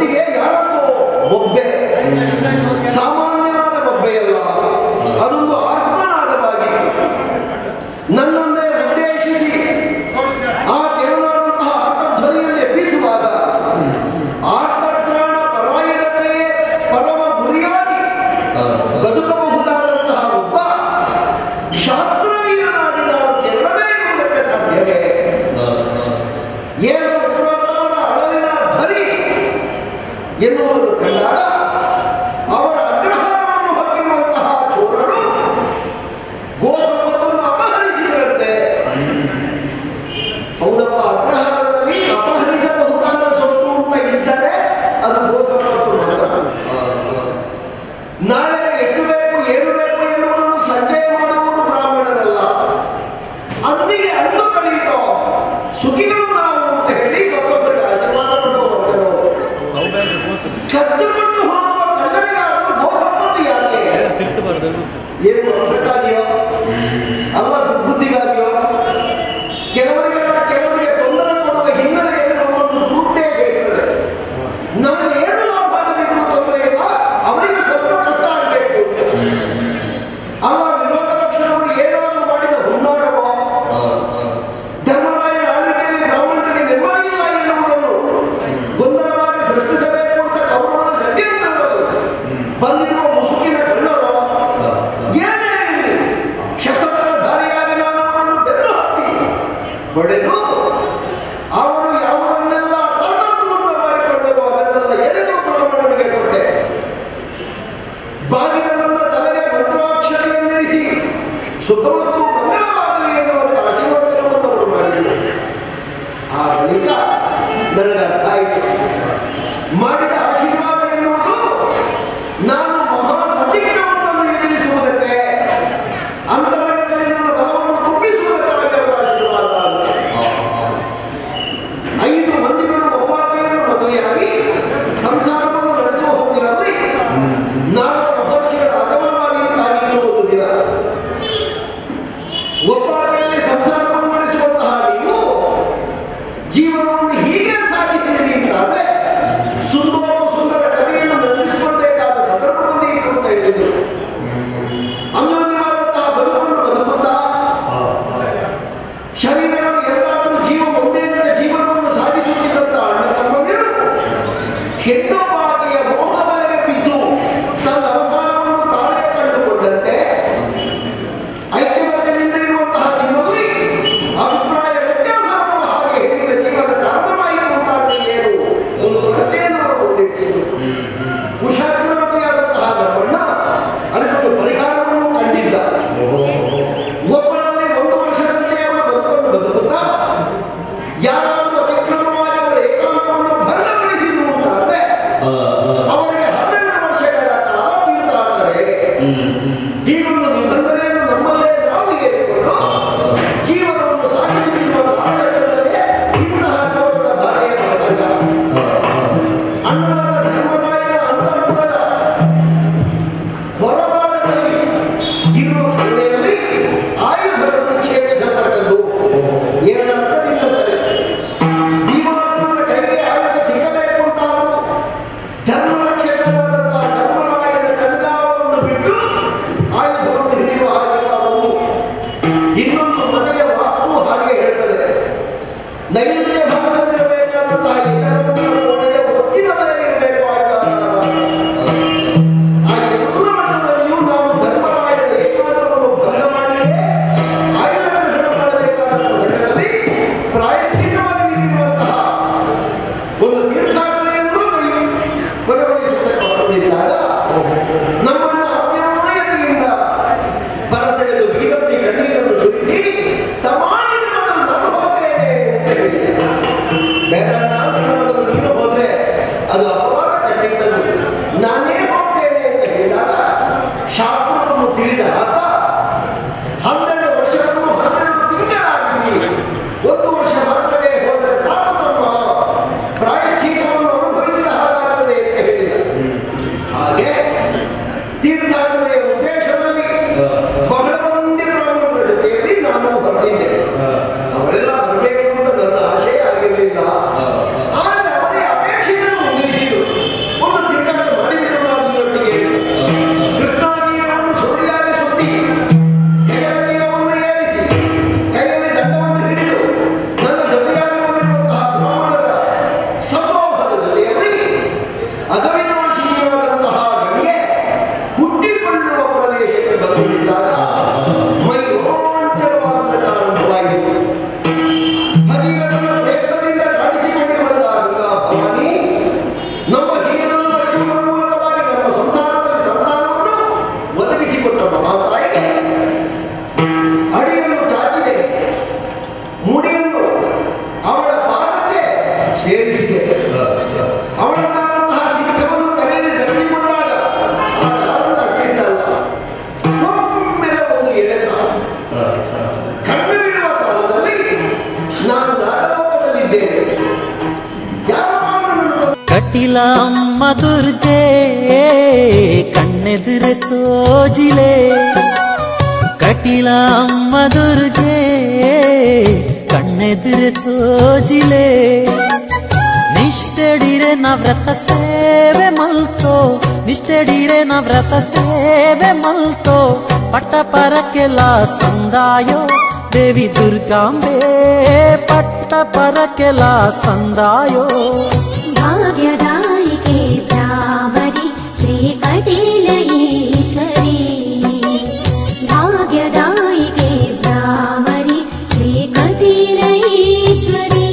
ಒಟ್ಟಿಗೆ ಯಾರೊಂದು ಬೊಬ್ಬೆ, ಸಾಮಾನ್ಯವಾದ ಬೊಬ್ಬೆಯಲ್ಲ, ಅದೊಂದು ಆರ್ಧನಾದವಾಗಿತ್ತು. ನನ್ನನ್ನೇ ಉದ್ದೇಶಿಸಿ ಆ ತೆರನಾದಂತಹ ಅರ್ಥಧ್ವನಿಯನ್ನು ಎಬ್ಬಿಸುವಾಗ ಆರ್ತತ್ರಾಣ ಪರಾಯಣತೆಯೇ ಪರಮ ಗುರಿಯಾಗಿ ಬದುಕಬಹುದಾದಂತಹ ಒಬ್ಬ ಕ್ಷಾತ್ರವೀರನಾಗಿ ನಾವು ಕೆಲ್ಲದೇ ಇರುವುದಕ್ಕೆ ಸಾಧ್ಯವೇ? ಏನು ಪುರೋತ್ತಮನ ಅಳಲಿನ ಧ್ವನಿ ಎನ್ನುವುದು ಕಂಡಾಗ ಅವರ ಅಗ್ರಹಾರವನ್ನು ಹೊಕ್ಕಿರುವಂತಹ ಚೋರರು ಗೋಸಂಪತ್ತನ್ನು ಅಪಹರಿಸಿದರಂತೆ. ಹೌದಪ್ಪ, ಅಗ್ರಹಾರದಲ್ಲಿ ಅಪಹರಿಸಬಹುದಾದ ಸೊತ್ತು ಅಂತ ಇದ್ದರೆ ಅದು ಗೋಸಂಪತ್ತು ಮಾತ್ರ. ನಾಳೆ ಎಷ್ಟು ಬೇಕು ಏನು ಬೇಕು ಎನ್ನುವುದನ್ನು ಸಂಜೆ ಮಾಡುವುದು ಬ್ರಾಹ್ಮಣರಲ್ಲ. ಅಂದಿಗೆ ಅಂದು ಕಳೆಯಿತೋ ಸುಖಿಗಳು ನಾವು ಅಂತ ಹೇಳಿ ಮತ್ತೊಬ್ಬರಿಗೆ ಆಶೀರ್ವಾದ ಕೊಡುವವರು. ಕದ್ದುಕೊಂಡು ಹೋಗುವ ಕಳ್ಳರಿಗಾರರು ಗೋಸಂಪತ್ತು ಯಾಕೆ? ಏನು ಅವಸಕ್ಕಾಗಿಯೋ ಅಲ್ಲ ದುರ್ಬುದ್ಧಿಗಾಗಿಯೋ? ಕೆಲವರಿಗೆ ತೊಂದರೆ ಕೊಡುವ ಹಿನ್ನೆಲೆಯಲ್ಲಿ ನಮ್ಮೊಂದು ದುಡ್ಡೇ ಹೇಳ್ತದೆ. ನಮಗೆ ಏನು ಲಾಭ ಆಗಬೇಕು ತೊಂದರೆ ಇಲ್ಲ, ಅವರಿಗೆ ಸ್ವಲ್ಪ ಕಷ್ಟ ಆಗಬೇಕು. ಅಲ್ಲ ವಿರೋಧ ಪಕ್ಷದವರು ಏನಾದರೂ ಮಾಡಿದ ಹುನ್ನಾರವೋ ಧರ್ಮರಾಯನ ಆಳ್ವಿಕೆಯಲ್ಲಿ ಬ್ರಾಹ್ಮಣರಿಗೆ ನೆಮ್ಮದಿ ಇಲ್ಲ ಎನ್ನುವುದನ್ನು ಗೊಂದಲವಾಗಿ ಸೃಷ್ಟಿಸಬೇಕು ಅಂತ ಕೌರವನ ಷಡ್ಯಂತ್ರಗಳು ಬಂದಿರುವ ಮುಸುಕಿನ ಕಣ್ಣರು ಏನೇ ಕ್ಷತ್ರಧಾರಿಯಾಗಿ ನಾನು ಅವರನ್ನು ಬೆನ್ನು ಹತ್ತಿ ಹೊಡೆದು ಅವರು ಯಾವುದನ್ನೆಲ್ಲ ತನ್ನನ್ನು ಮುಂದೆ ಮಾಡಿಕೊಂಡರು ಅದನ್ನೆಲ್ಲ ಎಳೆದು ಬ್ರಾಹ್ಮಣನಿಗೆ ಕೊಟ್ಟೆ. ಬಾಗಿಲ ನನ್ನ ತಲೆಗೆ ರುದ್ರಾಕ್ಷತೆಯನ್ನಿರಿಸಿ ಸುಖವತ್ತು ಮಂಗಳವಾಗಲಿ ಎನ್ನುವಂತೆ ಆಶೀರ್ವಾದವನ್ನು ಅವರು ಮಾಡಿದರು. ಆ ಬಳಿಕ ನನಗೆ ಅರ್ಥ ಆಯಿತು, ಮಾಡಿದ ಆಶೀರ್ವಾದ ಎನ್ನುವುದು ನಾನು ಮಹಾ ಸಚಿಜ್ಞವನ್ನು ಎದುರಿಸುವುದಕ್ಕೆ, ಅಂತರಂಗದಲ್ಲಿ ನನ್ನ ಬಲವನ್ನು ತುಂಬಿಸುವುದಕ್ಕಾಗಿ ಅವರ ಆಶೀರ್ವಾದ. 5 ಮಂದಿಗಳು ಒಬ್ಬಾಕೆಯನ್ನು ಮದುವೆಯಾಗಿ ಸಂಸಾರವನ್ನು ನಡೆಸುವ ಹೊತ್ತಿನಲ್ಲಿ ನಾರದ ಮಹರ್ಷಿಗಳ ಆಗಮನವಾಗಿ ಕಾಣಿದ್ದು ಒಂದು ದಿನ. ಒಬ್ಬಾಕೆಯಲ್ಲಿ ಸಂಸಾರವನ್ನು ನಡೆಸುವಂತಹ ನೀವು ಜೀವನವನ್ನು ಹೀಗೆ ಸಾಗಿಸಿದಿರಿ ಅಂತಾದ್ರೆ ಸುಂದರ ಕಥೆಯನ್ನು ನಿರ್ಮಿಸಿಕೊಳ್ಬೇಕಾದ ಸಂದರ್ಭ ಬಂದಿತ್ತು ಅಂತ ಹೇಳಿದ್ರು. ಅನ್ಯೋನ್ಯವಾದಂತಹ ಬದುಕನ್ನು ಬದುಕುತ್ತಾ ಶರೀರಗಳು ಎಲ್ಲಾದರೂ ಜೀವ ಒಂದೇ ಜೀವನವನ್ನು ಸಾಗಿಸುತ್ತಿದ್ದಂತಹ ಅಣ್ಣ ತಮ್ಮಂದಿರು ಹೆಣ್ಣೊಬ್ಬಾಕೆಯ ಮೋಹಬಲೆಗೆ ಬಿದ್ದು ತನ್ನ ಅವಸಾನವನ್ನು ತಾನೇ ಕಂಡುಕೊಂಡಂತೆ ಐಕ್ಯಮತ್ಯದಿಂದ ಇರುವಂತಹ ನಿಮ್ಮಲ್ಲಿ ಅಭಿಪ್ರಾಯ ವ್ಯತ್ಯಾಸವನ್ನು ಹಾಗೆ ಹೇಳಿದ ಜೀವನ ಕಾರಣವಾಯಿತು ಅಂತಾದರೆ ಏನು ಒಂದು ರಟ್ಟೆಯನ್ನು ಹೊಂದಿಟ್ಟಿದ್ದು. ಕುಶಾಗ್ರವತಿಯಾದಂತಹ ನಮ್ಮಣ್ಣ ಅದಕ್ಕೊಂದು ಪರಿಹಾರವನ್ನು ಕಂಡಿದ್ದ. ಒಬ್ಬನಲ್ಲಿ 1 ವರ್ಷದಂತೆ ಅವರ ಬದುಕನ್ನು ಬದುಕುತ್ತಾ ಯಾರಾದರೂ ಅತಿಕ್ರಮವಾಗಿ ಅವರ ಏಕಾಂತವನ್ನು ಭಂಗಪಡಿಸಿದ್ರು ಅಂತಾದ್ರೆ ಅವರಿಗೆ 12 ವರ್ಷಗಳ ಕಾಲ ತೀರ್ಥಾಟರೆ. ಹೀಗೊಂದು ನಿಬಂಧನೆಯನ್ನು ನಮ್ಮಲ್ಲೇ ನಾವು ಏರಿಕೊಂಡು ಜೀವನವನ್ನು ಸಾಗಿಸುತ್ತಿರುವ ಕಾಲಘಟ್ಟದಲ್ಲೇ ಇಂತಹ ಚೋರರ ದಾರಿಯ ಬಂದಾಗ ಅಣ್ಣನಾದ ಧರ್ಮರಾಯನ ಅಂತಃಪುರದ ಹೊರಭಾಗದಲ್ಲಿ ಇರುವ ಕೋಣೆಯಲ್ಲಿ ಆಯುಧಗಳನ್ನು ನಿಕ್ಷೇಪಿಸಲ್ಪಟ್ಟದ್ದು. ಏನರ್ಥದಿಂದ ಸರಿ, ಭೀಮಾರ್ಜುನನ ಕೈಗೆ ಆಯುಧ ಸಿಗಬೇಕು ಅಂತಾನು ಧರ್ಮರಕ್ಷಕರಾದಂತಹ ಧರ್ಮರಾಯನ ಕಣ್ಗಾವಲನ್ನು ಬಿಟ್ಟು ಆಯುಧವನ್ನು ಹಿಡಿಯುವ ಹಾಗೆಲ್ಲ ಒಂದು ಇನ್ನೊಂದು ಮನೆಯ ವಾಸ್ತು ಹಾಗೆ ಹೇಳ್ತದೆ. ನೈಋತ್ಯ ಭಾಗದಲ್ಲಿರಬೇಕಾದಂತಹ ಏಕದಳ ಕೋಣೆಯ ಒತ್ತಿನ ಮೇಲೆ ಇರಬೇಕು ಆಯುಧ. ಆ ಎಲ್ಲ ಮಟ್ಟದಲ್ಲಿಯೂ ನಾವು ಧರ್ಮರಾಯನ ಏಕಾಂತವನ್ನು ಭಂಗ ಮಾಡಿಯೇ ಆಯುಧಗಳನ್ನು ಮಾಡಬೇಕಾದ ಸಂದರ್ಭದಲ್ಲಿ ಪ್ರಾಯಶ್ಚಿತ್ತವಾಗಿ ನಿಂತಿರುವಂತಹ ಒಂದು ತೀರ್ಥಾಟನೆಯನ್ನು ಪರಿಗಣಿಸುವುದಕ್ಕೆ ಹೊರಟಿದ್ದಾಗ ನಮ್ಮನ್ನು ಅನ್ಯಾಯತೆಯಿಂದ ಬರಸೆಳೆದು ಬಿಡಿಗತ್ತಿ ಕಣ್ಣೀರನ್ನು ಸುರಿಸಿ ತಮಾಷೆಗಳನ್ನು ನಾನು ಹೋಗ್ತೇನೆ ಅಂತ ಹೇಳಿದೆ. ಕಟೀಲ ಅಮ್ಮ ದುರ್ಗೆ ಕಣ್ಣೆದುರೆ ತೋಜಿಲೆ ಕಟೀಲ ಅಮ್ಮ ದುರ್ಗೆ ಕಣ್ಣೆದುರೆ ತೋಜಿಲೆ ನಿಷ್ಠೆಡಿರೆ ನವ್ರತ ಸೇವೆ ಮಲ್ತೋ ನಿಷ್ಠೆಡಿರೆ ನವ್ರತ ಸೇವೆ ಮಲ್ತೋ ಪಟ್ಟ ಪರಕ್ಕೆಲ್ಲ ಸಂದಾಯೋ ದೇವಿ ದುರ್ಗಾಂಬೆ ಪಟ್ಟ ಪರಕ್ಕೆಲ್ಲ ಸಂದಾಯೋ ಭಾಗ್ಯದಾಯಿಕೆ ಭ್ರಾಮರಿ ಶ್ರೀ ಕಟೀಲ ಈಶ್ವರಿ ಭಾಗ್ಯದಾಯಿಕೆ ಭ್ರಾಮರಿ ಶ್ರೀ ಕಟೀಲ ಈಶ್ವರಿ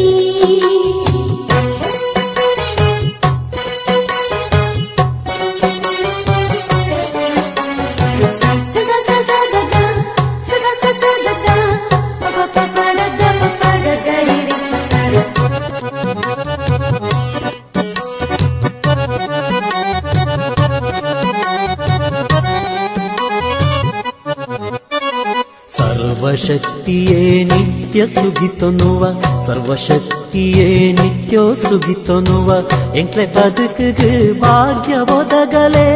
ಸರ್ವಶಕ್ತಿಯೇ ನಿತ್ಯ ಸುಗಿತೊನುವ ಸರ್ವಶಕ್ತಿಯೇ ನಿತ್ಯೋ ಸುಗಿತೊನುವ ಎಂಕ್ಲೆ ಬದುಕುಗು ಭಾಗ್ಯ ಒದಗಲೆ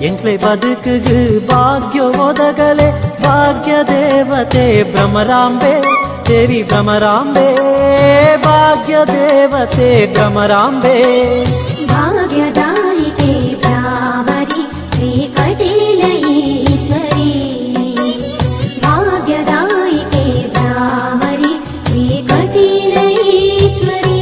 ಎಂಕ್ಲೆ ಬದುಕುಗು ಭಾಗ್ಯ ಒದಗಲೆ ಭಾಗ್ಯ ದೇವತೆ ಭ್ರಮರಾಂಬೆ ದೇವಿ ಭ್ರಮರಾಂಬೆ ಭಾಗ್ಯ ದೇವತೆ ಭ್ರಮರಾಂಬೆ ಭಾಗ್ಯದಾಯಿಕೆ ಭ್ರಾಮರಿ ಶ್ರೀ ಕಟೀಲ ಈಶ್ವರಿ ಭಾಗ್ಯದಾಯಿಕೆ ಭ್ರಾಮರಿ ಶ್ರೀ ಕಟೀಲ ಈಶ್ವರಿ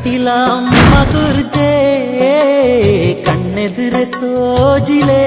ಕಟ್ಟಿಲ ಅಮ್ಮ ದುರ್ಗೆ ಕಣ್ಣೆದುರೆ ತೋಜಿಲೆ